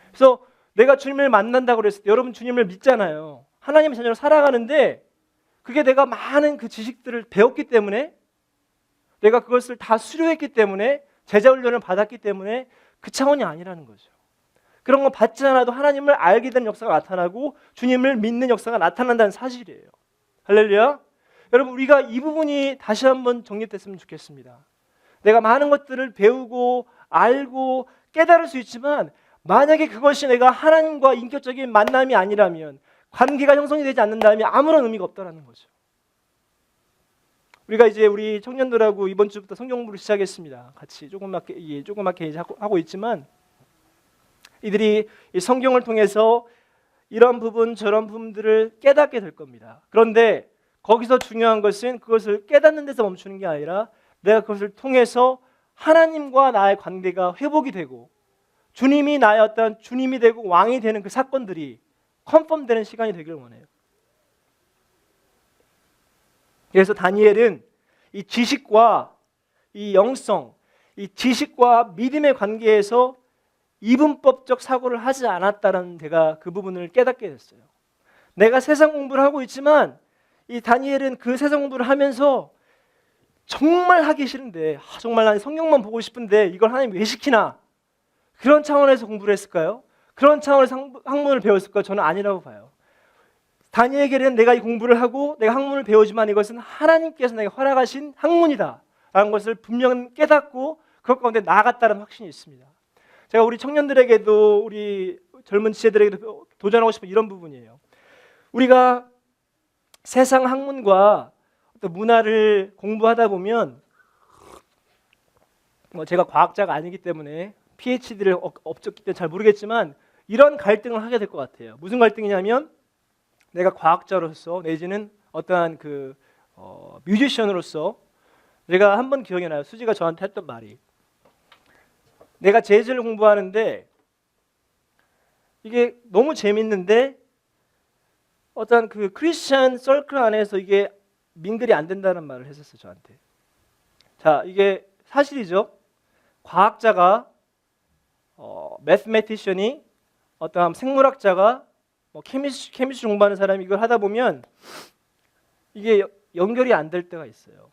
그래서 내가 주님을 만난다고 그랬을 때 여러분 주님을 믿잖아요. 하나님의 자녀로 살아가는데 그게 내가 많은 그 지식들을 배웠기 때문에 내가 그것을 다 수료했기 때문에 제자 훈련을 받았기 때문에 그 차원이 아니라는 거죠. 그런 거 받지 않아도 하나님을 알게 되는 역사가 나타나고 주님을 믿는 역사가 나타난다는 사실이에요. 할렐루야. 여러분 우리가 이 부분이 다시 한번 정립됐으면 좋겠습니다. 내가 많은 것들을 배우고 알고 깨달을 수 있지만 만약에 그것이 내가 하나님과 인격적인 만남이 아니라면 관계가 형성이 되지 않는다면 아무런 의미가 없다는 거죠. 우리가 이제 우리 청년들하고 이번 주부터 성경 공부를 시작했습니다. 같이 조그맣게 이제 하고 있지만 이들이 이 성경을 통해서 이런 부분 저런 부분들을 깨닫게 될 겁니다. 그런데 거기서 중요한 것은 그것을 깨닫는 데서 멈추는 게 아니라 내가 그것을 통해서 하나님과 나의 관계가 회복이 되고 주님이 나의 어떤 주님이 되고 왕이 되는 그 사건들이 컨펌되는 시간이 되기를 원해요. 그래서 다니엘은 이 지식과 이 영성, 이 지식과 믿음의 관계에서 이분법적 사고를 하지 않았다는 제가 그 부분을 깨닫게 됐어요. 내가 세상 공부를 하고 있지만 이 다니엘은 그 세상 공부를 하면서 정말 하기 싫은데 정말 난 성경만 보고 싶은데 이걸 하나님 왜 시키나? 그런 차원에서 공부를 했을까요? 그런 차원에서 학문을 배웠을까요? 저는 아니라고 봐요. 다니엘에게는 내가 이 공부를 하고 내가 학문을 배우지만 이것은 하나님께서 내게 허락하신 학문이다 라는 것을 분명히 깨닫고 그것 가운데 나아갔다는 확신이 있습니다. 제가 우리 청년들에게도 우리 젊은 지체들에게도 도전하고 싶은 이런 부분이에요. 우리가 세상 학문과 어떤 문화를 공부하다 보면 제가 과학자가 아니기 때문에 PhD를 업적기 때문에 잘 모르겠지만 이런 갈등을 하게 될 것 같아요. 무슨 갈등이냐면 내가 과학자로서 내지는 어떠한 뮤지션으로서 제가 한번 기억이 나요. 수지가 저한테 했던 말이 내가 재즈를 공부하는데 이게 너무 재밌는데 어떤 그 크리스찬 서클 안에서 이게 민글이 안 된다는 말을 했었어요. 저한테. 자, 이게 사실이죠. 과학자가 매스매티션이 어떤 생물학자가 케미스트리 공부하는 사람이 이걸 하다 보면 이게 연결이 안 될 때가 있어요.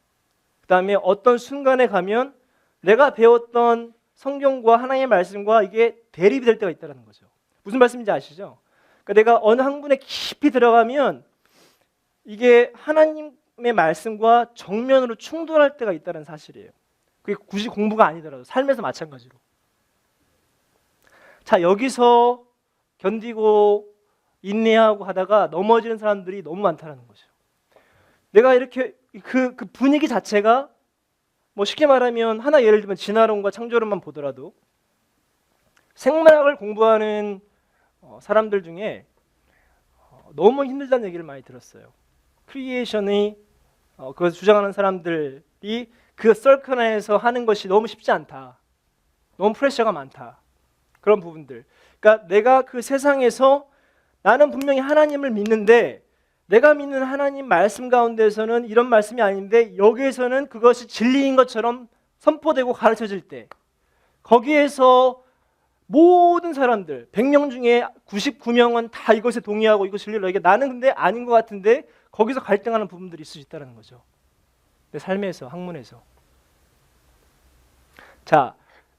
그 다음에 어떤 순간에 가면 내가 배웠던 성경과 하나님의 말씀과 이게 대립이 될 때가 있다는 거죠. 무슨 말씀인지 아시죠? 그러니까 내가 어느 학문에 깊이 들어가면 이게 하나님 하나님의 말씀과 정면으로 충돌할 때가 있다는 사실이에요. 그게 굳이 공부가 아니더라도 삶에서 마찬가지로. 자, 여기서 견디고 인내하고 하다가 넘어지는 사람들이 너무 많다는 거죠. 내가 이렇게 그 분위기 자체가 뭐 쉽게 말하면 하나 예를 들면 진화론과 창조론만 보더라도 생물학을 공부하는 사람들 중에 너무 힘들다는 얘기를 많이 들었어요. 크리에이션이 그것을 주장하는 사람들이 그 서클 안에서 하는 것이 너무 쉽지 않다. 너무 프레셔가 많다. 그런 부분들. 그러니까 내가 그 세상에서 나는 분명히 하나님을 믿는데 내가 믿는 하나님 말씀 가운데서는 이런 말씀이 아닌데 여기에서는 그것이 진리인 것처럼 선포되고 가르쳐질 때 거기에서 모든 사람들 100명 중에 99명은 다 이것에 동의하고 이거 진리로 이게 나는 근데 아닌 것 같은데 거기서 갈등하는 부분들이 있을 수 있다는 거죠. 내 삶에서 학문에서. 자,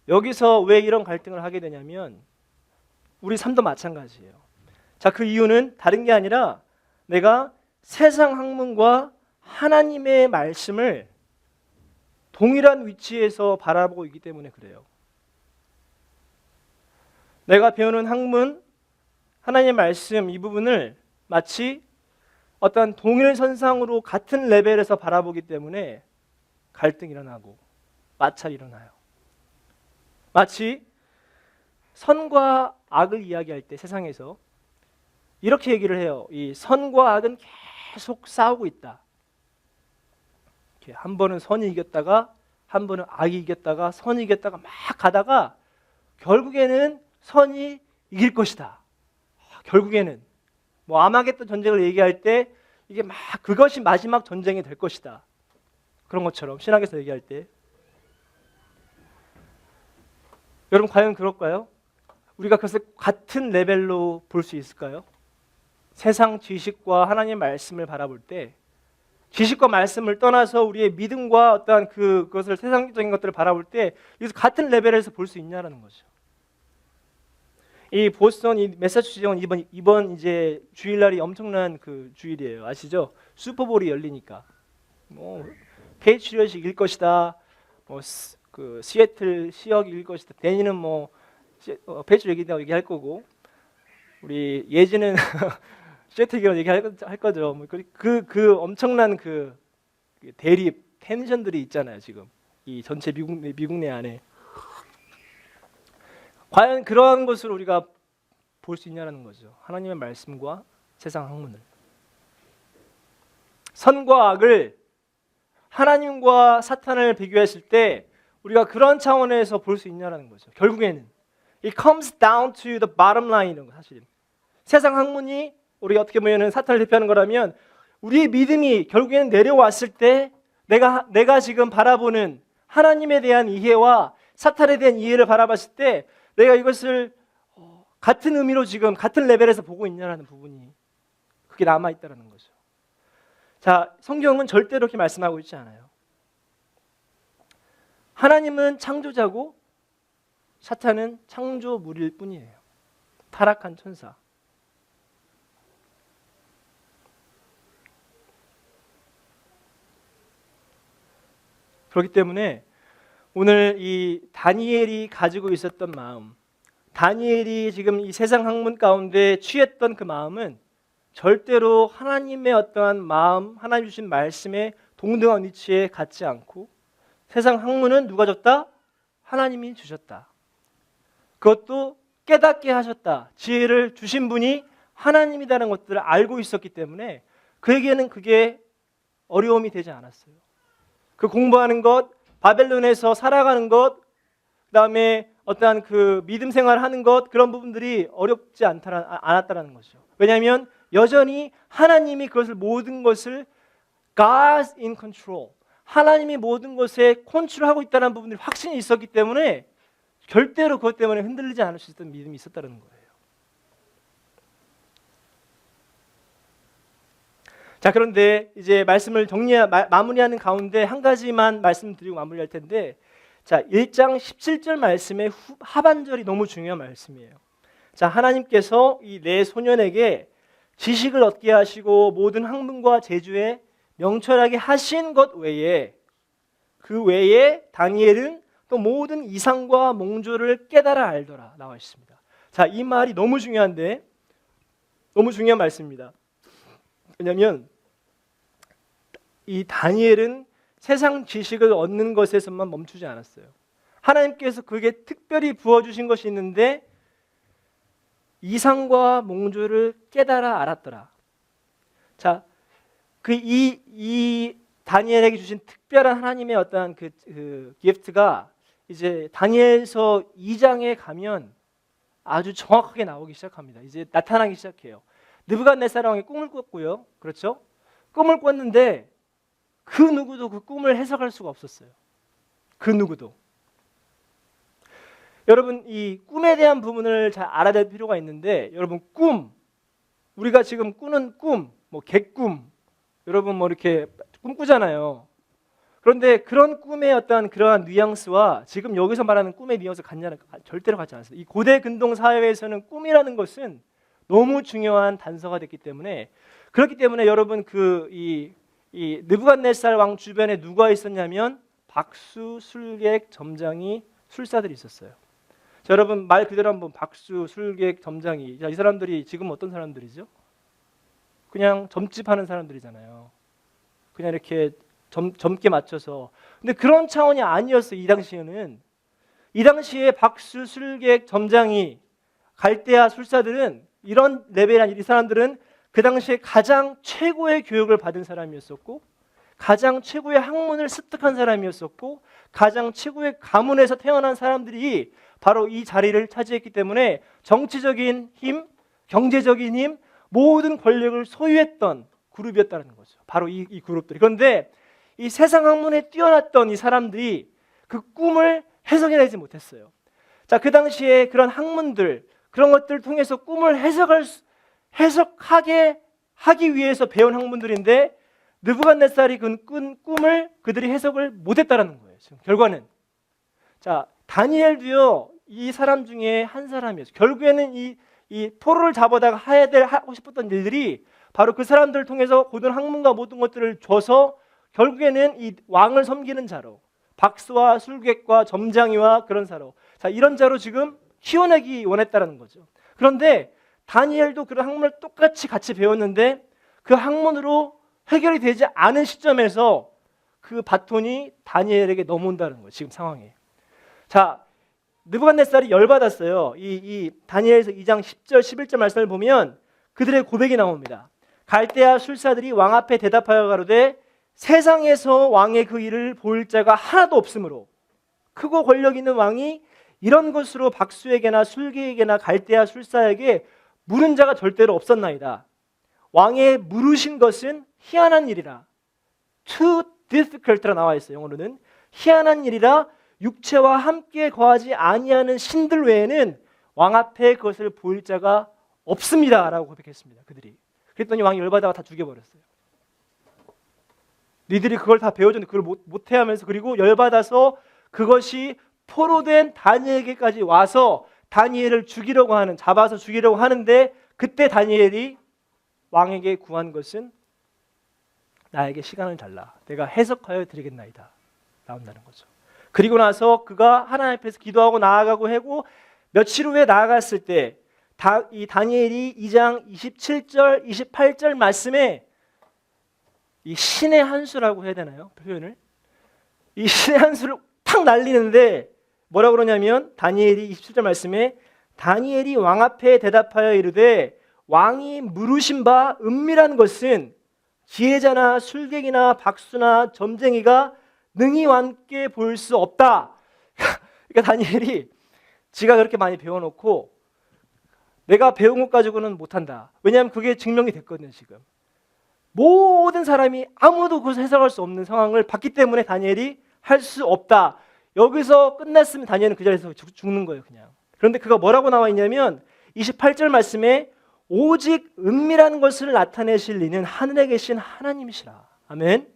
여기서 왜 이런 갈등을 하게 되냐면 우리 삶도 마찬가지예요. 자, 그 이유는 다른 게 아니라 내가 세상 학문과 하나님의 말씀을 동일한 위치에서 바라보고 있기 때문에 그래요. 내가 배우는 학문, 하나님의 말씀 이 부분을 마치 어떤 동일선상으로 같은 레벨에서 바라보기 때문에 갈등이 일어나고 마찰이 일어나요. 마치 선과 악을 이야기할 때 세상에서 이렇게 얘기를 해요. 이 선과 악은 계속 싸우고 있다. 이렇게 한 번은 선이 이겼다가 한 번은 악이 이겼다가 선이 이겼다가 막 가다가 결국에는 선이 이길 것이다. 결국에는 뭐 아마겟돈 전쟁을 얘기할 때 이게 막 그것이 마지막 전쟁이 될 것이다. 그런 것처럼 신학에서 얘기할 때 여러분 과연 그럴까요? 우리가 그것을 같은 레벨로 볼 수 있을까요? 세상 지식과 하나님의 말씀을 바라볼 때 지식과 말씀을 떠나서 우리의 믿음과 어떠한 그것을 세상적인 것들을 바라볼 때 이것을 같은 레벨에서 볼 수 있냐라는 거죠. 이 보스턴, 이 매사추세츠는 이번 이제 주일날이 엄청난 그 주일이에요. 아시죠? 슈퍼볼이 열리니까 뭐 페이트리엇이 이길 것이다. 뭐 그 시애틀 시역이 이길 것이다. 데니는 뭐 페이트리엇 얘기할 거고 우리 예지는 시애틀 얘기할 거죠. 뭐 그 엄청난 그 대립 텐션들이 있잖아요. 지금 이 전체 미국 내 안에. 과연 그러한 것을 우리가 볼 수 있냐는 거죠. 하나님의 말씀과 세상 학문을. 선과 악을 하나님과 사탄을 비교했을 때 우리가 그런 차원에서 볼 수 있냐는 거죠. 결국에는 it comes down to the bottom line이라는 거 사실. 세상 학문이 우리가 어떻게 보면 사탄을 대표하는 거라면 우리의 믿음이 결국에는 내려왔을 때 내가 지금 바라보는 하나님에 대한 이해와 사탄에 대한 이해를 바라봤을 때 내가 이것을 같은 의미로 지금 같은 레벨에서 보고 있냐라는 부분이 그게 남아있다는 거죠. 자, 성경은 절대로 그렇게 말씀하고 있지 않아요. 하나님은 창조자고 사탄은 창조물일 뿐이에요. 타락한 천사. 그렇기 때문에 오늘 이 다니엘이 가지고 있었던 마음, 다니엘이 지금 이 세상 학문 가운데 취했던 그 마음은 절대로 하나님의 어떠한 마음, 하나님 주신 말씀에 동등한 위치에 갖지 않고 세상 학문은 누가 줬다? 하나님이 주셨다. 그것도 깨닫게 하셨다. 지혜를 주신 분이 하나님이라는 것들을 알고 있었기 때문에 그에게는 그게 어려움이 되지 않았어요. 그 공부하는 것, 바벨론에서 살아가는 것, 그다음에 어떠한 그 믿음 생활하는 것 그런 부분들이 어렵지 않았다는 거죠. 왜냐하면 여전히 하나님이 그것을 모든 것을 God's in control, 하나님이 모든 것에 컨트롤하고 있다는 부분들이 확신이 있었기 때문에 절대로 그것 때문에 흔들리지 않을 수 있던 믿음이 있었다는 거예요. 자, 그런데 이제 말씀을 마무리하는 가운데 한 가지만 말씀드리고 마무리할 텐데, 자, 1장 17절 말씀의 하반절이 너무 중요한 말씀이에요. 자, 하나님께서 이 내 소년에게 지식을 얻게 하시고 모든 학문과 재주에 명철하게 하신 것 외에 그 외에 다니엘은 또 모든 이상과 몽조를 깨달아 알더라 나와 있습니다. 자, 이 말이 너무 중요한데 너무 중요한 말씀입니다. 왜냐하면 이 다니엘은 세상 지식을 얻는 것에서만 멈추지 않았어요. 하나님께서 그에게 특별히 부어주신 것이 있는데 이상과 몽조를 깨달아 알았더라. 자, 이 다니엘에게 주신 특별한 하나님의 어떤 그 기프트가 이제 다니엘서 2장에 가면 아주 정확하게 나오기 시작합니다. 이제 나타나기 시작해요. 느부갓네살 왕이 꿈을 꿨고요. 그렇죠? 꿈을 꿨는데 그 누구도 그 꿈을 해석할 수가 없었어요. 그 누구도. 여러분, 이 꿈에 대한 부분을 잘 알아야 될 필요가 있는데, 여러분, 꿈, 우리가 지금 꾸는 꿈, 뭐 개꿈, 여러분 뭐 이렇게 꿈꾸잖아요. 그런데 그런 꿈의 어떤 그러한 뉘앙스와 지금 여기서 말하는 꿈의 뉘앙스가 같냐는 절대로 같지 않습니다. 이 고대 근동 사회에서는 꿈이라는 것은 너무 중요한 단서가 됐기 때문에, 그렇기 때문에 여러분 이 느부갓네살 왕 주변에 누가 있었냐면 박수, 술객, 점장이, 술사들이 있었어요. 자, 여러분 말 그대로 한번 박수, 술객, 점장이, 자, 이 사람들이 지금 어떤 사람들이죠? 그냥 점집하는 사람들이잖아요. 그냥 이렇게 점게 맞춰서. 근데 그런 차원이 아니었어요. 이 당시에는. 이 당시에 박수, 술객, 점장이, 갈대아 술사들은 이런 레벨이 아니라 이 사람들은 그 당시에 가장 최고의 교육을 받은 사람이었었고, 가장 최고의 학문을 습득한 사람이었었고, 가장 최고의 가문에서 태어난 사람들이 바로 이 자리를 차지했기 때문에 정치적인 힘, 경제적인 힘, 모든 권력을 소유했던 그룹이었다는 거죠. 바로 이 그룹들이. 그런데 이 세상 학문에 뛰어났던 이 사람들이 그 꿈을 해석해내지 못했어요. 자, 그 당시에 그런 학문들, 그런 것들을 통해서 꿈을 해석하게 하기 위해서 배운 학문들인데 느부갓네살이 꾼 꿈을 그들이 해석을 못했다라는 거예요. 지금 결과는. 자, 다니엘도요, 이 사람 중에 한 사람이었어요. 결국에는 이 포로를 잡아다가 하고 싶었던 일들이 바로 그 사람들을 통해서 고든 학문과 모든 것들을 줘서 결국에는 이 왕을 섬기는 자로, 박수와 술객과 점장이와 그런 자로, 자, 이런 자로 지금 키워내기 원했다라는 거죠. 그런데 다니엘도 그런 학문을 똑같이 같이 배웠는데 그 학문으로 해결이 되지 않은 시점에서 그 바톤이 다니엘에게 넘어온다는 거예요. 지금 상황에. 자, 느부갓네살이 열받았어요. 이 다니엘서 2장 10절 11절 말씀을 보면 그들의 고백이 나옵니다. 갈대아 술사들이 왕 앞에 대답하여 가로되 세상에서 왕의 그 일을 보일 자가 하나도 없으므로 크고 권력 있는 왕이 이런 것으로 박수에게나 술객에게나 갈대아 술사에게 물은 자가 절대로 없었나이다. 왕의 물으신 것은 희한한 일이라. Too difficult라 나와 있어요. 영어로는 희한한 일이라 육체와 함께 거하지 아니하는 신들 외에는 왕 앞에 그것을 보일 자가 없습니다라고 고백했습니다. 그들이. 그랬더니 왕이 열받아가 다 죽여버렸어요. 니들이 그걸 다 배워줬는데 그걸 못해 하면서, 그리고 열받아서 그것이 포로된 다니엘에게까지 와서 다니엘을 잡아서 죽이려고 하는데, 그때 다니엘이 왕에게 구한 것은 나에게 시간을 달라. 내가 해석하여 드리겠나이다. 나온다는 거죠. 그리고 나서 그가 하나님 앞에서 기도하고 나아가고 하고 며칠 후에 나아갔을 때 이 다니엘이 2장 27절 28절 말씀에 이 신의 한 수라고 해야 되나요? 표현을. 이 신의 한 수를 탁 날리는데 뭐라고 그러냐면 다니엘이 27절 말씀에 다니엘이 왕 앞에 대답하여 이르되 왕이 물으신 바 은밀한 것은 지혜자나 술객이나 박수나 점쟁이가 능히 왕께 볼 수 없다. 그러니까 다니엘이 지가 그렇게 많이 배워놓고 내가 배운 것 가지고는 못한다. 왜냐하면 그게 증명이 됐거든요. 지금 모든 사람이 아무도 그것을 해석할 수 없는 상황을 봤기 때문에 다니엘이 할 수 없다. 여기서 끝났으면 다니엘은 그 자리에서 죽는 거예요. 그냥. 그런데 그가 뭐라고 나와 있냐면 28절 말씀에 오직 은밀한 것을 나타내실 이는 하늘에 계신 하나님이시라. 아멘.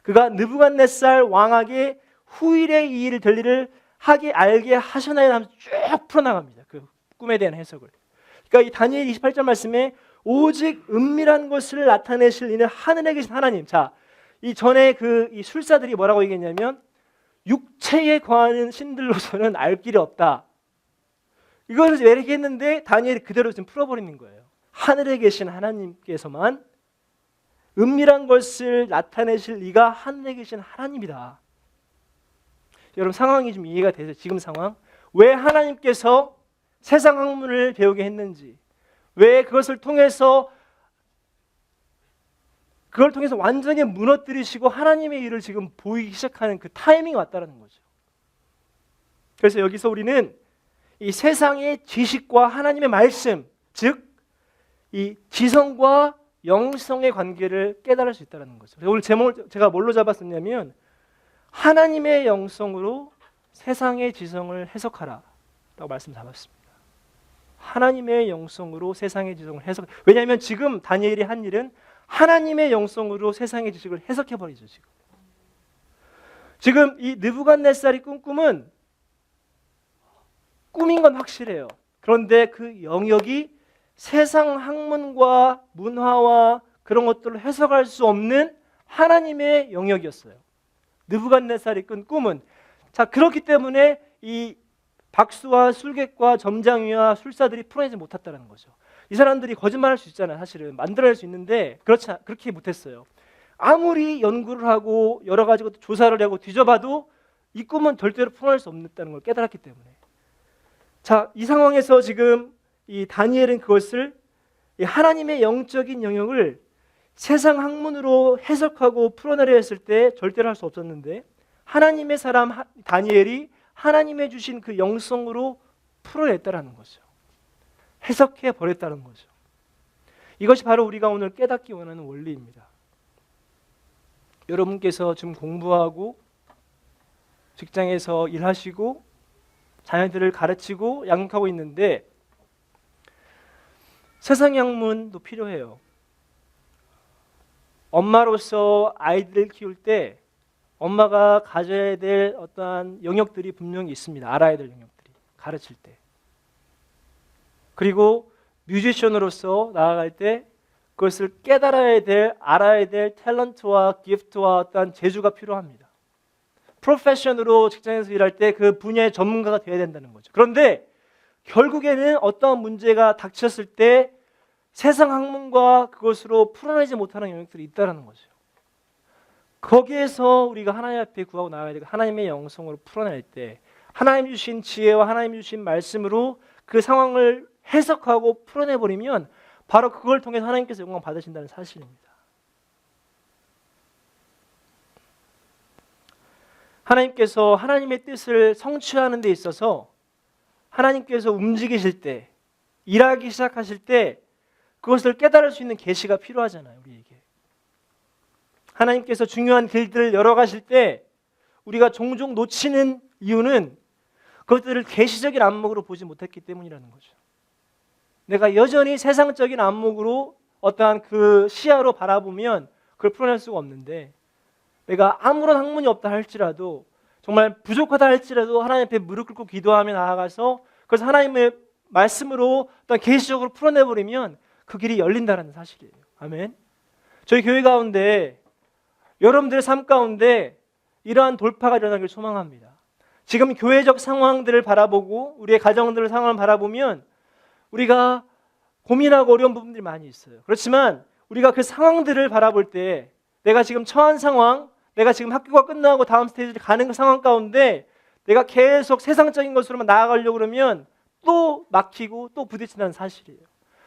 그가 느부갓네살 왕에게 후일에 이 일을 될 일을 알게 하셨나요? 하면서 쭉 풀어나갑니다. 그 꿈에 대한 해석을. 그러니까 이 다니엘 28절 말씀에 오직 은밀한 것을 나타내실 이는 하늘에 계신 하나님. 자, 이 전에 이 술사들이 뭐라고 얘기했냐면 육체에 거하는 신들로서는 알 길이 없다. 이거를 얘기했는데 다니엘이 그대로 지금 풀어버리는 거예요. 하늘에 계신 하나님께서만 은밀한 것을 나타내실 리가 하늘에 계신 하나님이다. 여러분 상황이 좀 이해가 되세요? 지금 상황. 왜 하나님께서 세상 학문을 배우게 했는지, 왜 그걸 통해서 완전히 무너뜨리시고 하나님의 일을 지금 보이기 시작하는 그 타이밍이 왔다는 거죠. 그래서 여기서 우리는 이 세상의 지식과 하나님의 말씀, 즉 이 지성과 영성의 관계를 깨달을 수 있다는 거죠. 오늘 제목을 제가 뭘로 잡았었냐면 하나님의 영성으로 세상의 지성을 해석하라 라고 말씀 잡았습니다. 하나님의 영성으로 세상의 지성을 해석. 왜냐하면 지금 다니엘이 한 일은 하나님의 영성으로 세상의 지식을 해석해버리죠. 지금 이 느부갓네살이 꾼 꿈은 꿈인 건 확실해요. 그런데 그 영역이 세상 학문과 문화와 그런 것들을 해석할 수 없는 하나님의 영역이었어요. 느부갓네살이 꾼 꿈은. 자, 그렇기 때문에 이 박수와 술객과 점장위와 술사들이 풀어내지 못했다는 거죠. 이 사람들이 거짓말할 수 있잖아요. 사실은 만들어낼 수 있는데 그렇게 못했어요. 아무리 연구를 하고 여러 가지 것도 조사를 하고 뒤져봐도 이 꿈은 절대로 풀어낼 수 없다는 걸 깨달았기 때문에. 자, 이 상황에서 지금 이 다니엘은 그것을 하나님의 영적인 영역을 세상 학문으로 해석하고 풀어내려 했을 때 절대로 할 수 없었는데 하나님의 사람 다니엘이 하나님의 주신 그 영성으로 풀어냈다라는 거죠. 해석해 버렸다는 거죠. 이것이 바로 우리가 오늘 깨닫기 원하는 원리입니다. 여러분께서 지금 공부하고 직장에서 일하시고 자녀들을 가르치고 양육하고 있는데 세상 학문도 필요해요. 엄마로서 아이들을 키울 때 엄마가 가져야 될 어떠한 영역들이 분명히 있습니다. 알아야 될 영역들이 가르칠 때. 그리고 뮤지션으로서 나아갈 때 그것을 깨달아야 될, 알아야 될 탤런트와 기프트와 어떠한 재주가 필요합니다. 프로페셔널로 직장에서 일할 때 그 분야의 전문가가 되어야 된다는 거죠. 그런데 결국에는 어떠한 문제가 닥쳤을 때 세상 학문과 그것으로 풀어내지 못하는 영역들이 있다는 거죠. 거기에서 우리가 하나님 앞에 구하고 나아가야 되고 하나님의 영성으로 풀어낼 때 하나님 주신 지혜와 하나님 주신 말씀으로 그 상황을 해석하고 풀어내버리면 바로 그걸 통해서 하나님께서 영광 받으신다는 사실입니다. 하나님께서 하나님의 뜻을 성취하는 데 있어서 하나님께서 움직이실 때, 일하기 시작하실 때 그것을 깨달을 수 있는 계시가 필요하잖아요. 우리에게. 하나님께서 중요한 길들을 열어가실 때 우리가 종종 놓치는 이유는 그것들을 계시적인 안목으로 보지 못했기 때문이라는 거죠. 내가 여전히 세상적인 안목으로 어떠한 그 시야로 바라보면 그걸 풀어낼 수가 없는데 내가 아무런 학문이 없다 할지라도 정말 부족하다 할지라도 하나님 앞에 무릎 꿇고 기도하며 나아가서 그래서 하나님의 말씀으로 어떤 계시적으로 풀어내버리면 그 길이 열린다는 사실이에요. 아멘. 저희 교회 가운데 여러분들의 삶 가운데 이러한 돌파가 일어나길 소망합니다. 지금 교회적 상황들을 바라보고 우리의 가정들의 상황을 바라보면 우리가 고민하고 어려운 부분들이 많이 있어요. 그렇지만 우리가 그 상황들을 바라볼 때 내가 지금 처한 상황, 내가 지금 학교가 끝나고 다음 스테이지를 가는 그 상황 가운데 내가 계속 세상적인 것으로만 나아가려고 그러면 또 막히고 또 부딪힌다는 사실이에요.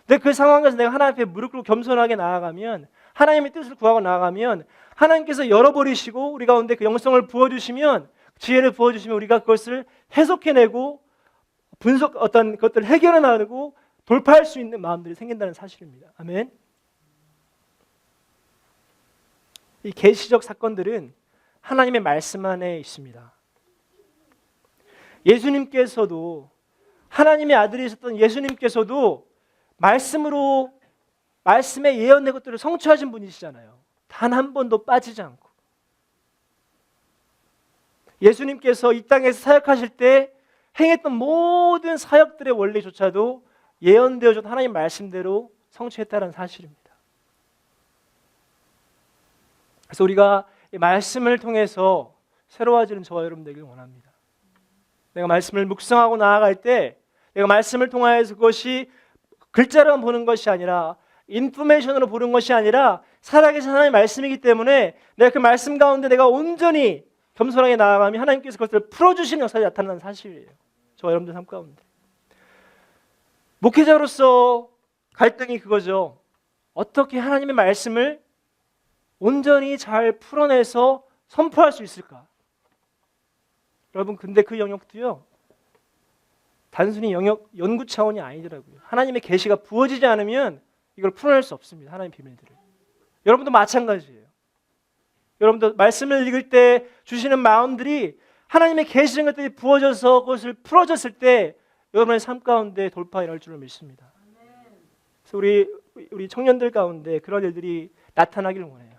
근데 그 상황에서 내가 하나님 앞에 무릎 꿇고 겸손하게 나아가면 하나님의 뜻을 구하고 나아가면 하나님께서 열어버리시고 우리 가운데 그 영성을 부어주시면 지혜를 부어주시면 우리가 그것을 해석해내고 어떤 것들을 해결해 나가고 돌파할 수 있는 마음들이 생긴다는 사실입니다. 아멘. 이 계시적 사건들은 하나님의 말씀 안에 있습니다. 예수님께서도 하나님의 아들이셨던 예수님께서도 말씀으로 말씀에 예언된 것들을 성취하신 분이시잖아요. 단 한 번도 빠지지 않고. 예수님께서 이 땅에서 사역하실 때 행했던 모든 사역들의 원리조차도 예언되어졌던 하나님 말씀대로 성취했다는 사실입니다. 그래서 우리가 이 말씀을 통해서 새로워지는 저와 여러분 되길 원합니다. 내가 말씀을 묵상하고 나아갈 때 내가 말씀을 통하여서 그것이 글자로만 보는 것이 아니라 인포메이션으로 보는 것이 아니라 살아계신 하나님의 말씀이기 때문에 내가 그 말씀 가운데 내가 온전히 겸손하게 나아가면 하나님께서 그것을 풀어주시는 역사가 나타나는 사실이에요. 저와 여러분들 삶 가운데. 목회자로서 갈등이 그거죠. 어떻게 하나님의 말씀을 온전히 잘 풀어내서 선포할 수 있을까? 여러분, 근데 그 영역도요, 단순히 영역 연구 차원이 아니더라고요. 하나님의 계시가 부어지지 않으면 이걸 풀어낼 수 없습니다. 하나님의 비밀들을. 여러분도 마찬가지예요. 여러분도 말씀을 읽을 때 주시는 마음들이 하나님의 계시된 것들이 부어져서 그것을 풀어졌을 때 여러분의 삶 가운데 돌파가 일어날 줄을 믿습니다. 그래서 우리 청년들 가운데 그런 일들이 나타나기를 원해요.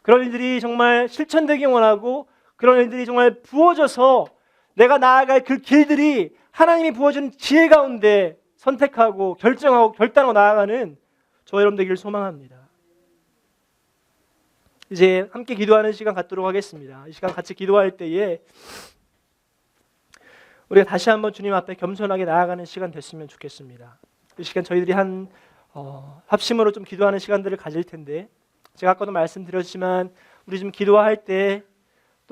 그런 일들이 정말 실천되기 원하고 그런 일들이 정말 부어져서 내가 나아갈 그 길들이 하나님이 부어준 지혜 가운데 선택하고 결정하고 결단하고 나아가는 저와 여러분 되기를 소망합니다. 이제 함께 기도하는 시간 갖도록 하겠습니다. 이 시간 같이 기도할 때에 우리가 다시 한번 주님 앞에 겸손하게 나아가는 시간 됐으면 좋겠습니다. 이 시간 저희들이 합심으로 좀 기도하는 시간들을 가질 텐데 제가 아까도 말씀드렸지만 우리 좀 기도할 때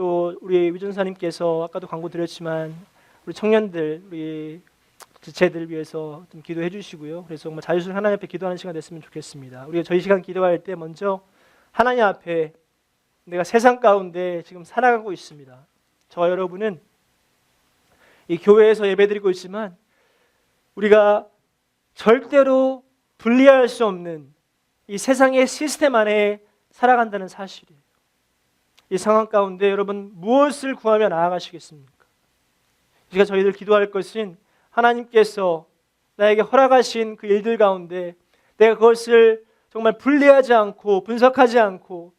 또 우리 위전사님께서 아까도 광고 드렸지만 우리 청년들, 우리 지체들 위해서 좀 기도해 주시고요. 그래서 정말 자유스러운 하나님 앞에 기도하는 시간 됐으면 좋겠습니다. 우리가 저희 시간 기도할 때 먼저 하나님 앞에 내가 세상 가운데 지금 살아가고 있습니다. 저와 여러분은 이 교회에서 예배드리고 있지만 우리가 절대로 분리할 수 없는 이 세상의 시스템 안에 살아간다는 사실이에요. 이 상황 가운데 여러분 무엇을 구하며 나아가시겠습니까? 우리가 저희들 기도할 것은 하나님께서 나에게 허락하신 그 일들 가운데 내가 그것을 정말 분리하지 않고 분석하지 않고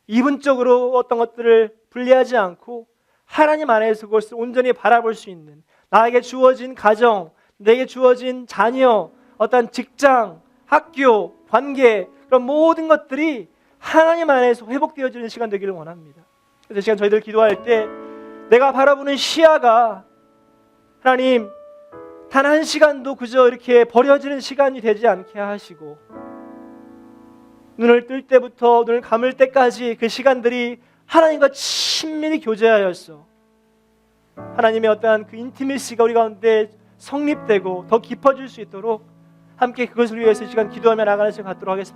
이분적으로 어떤 것들을 분리하지 않고 하나님 안에서 그것을 온전히 바라볼 수 있는 나에게 주어진 가정, 내게 주어진 자녀, 어떤 직장, 학교, 관계 그런 모든 것들이 하나님 안에서 회복되어지는 시간 되기를 원합니다. 그래서 시간 저희들 기도할 때 내가 바라보는 시야가 하나님 단 한 시간도 그저 이렇게 버려지는 시간이 되지 않게 하시고 눈을 뜰 때부터 눈을 감을 때까지 그 시간들이 하나님과 친밀히 교제하여서 하나님의 어떠한 그 인티미시가 우리 가운데 성립되고 더 깊어질 수 있도록 함께 그것을 위해서 이 시간 기도하며 나가는 시간 갖도록 하겠습니다.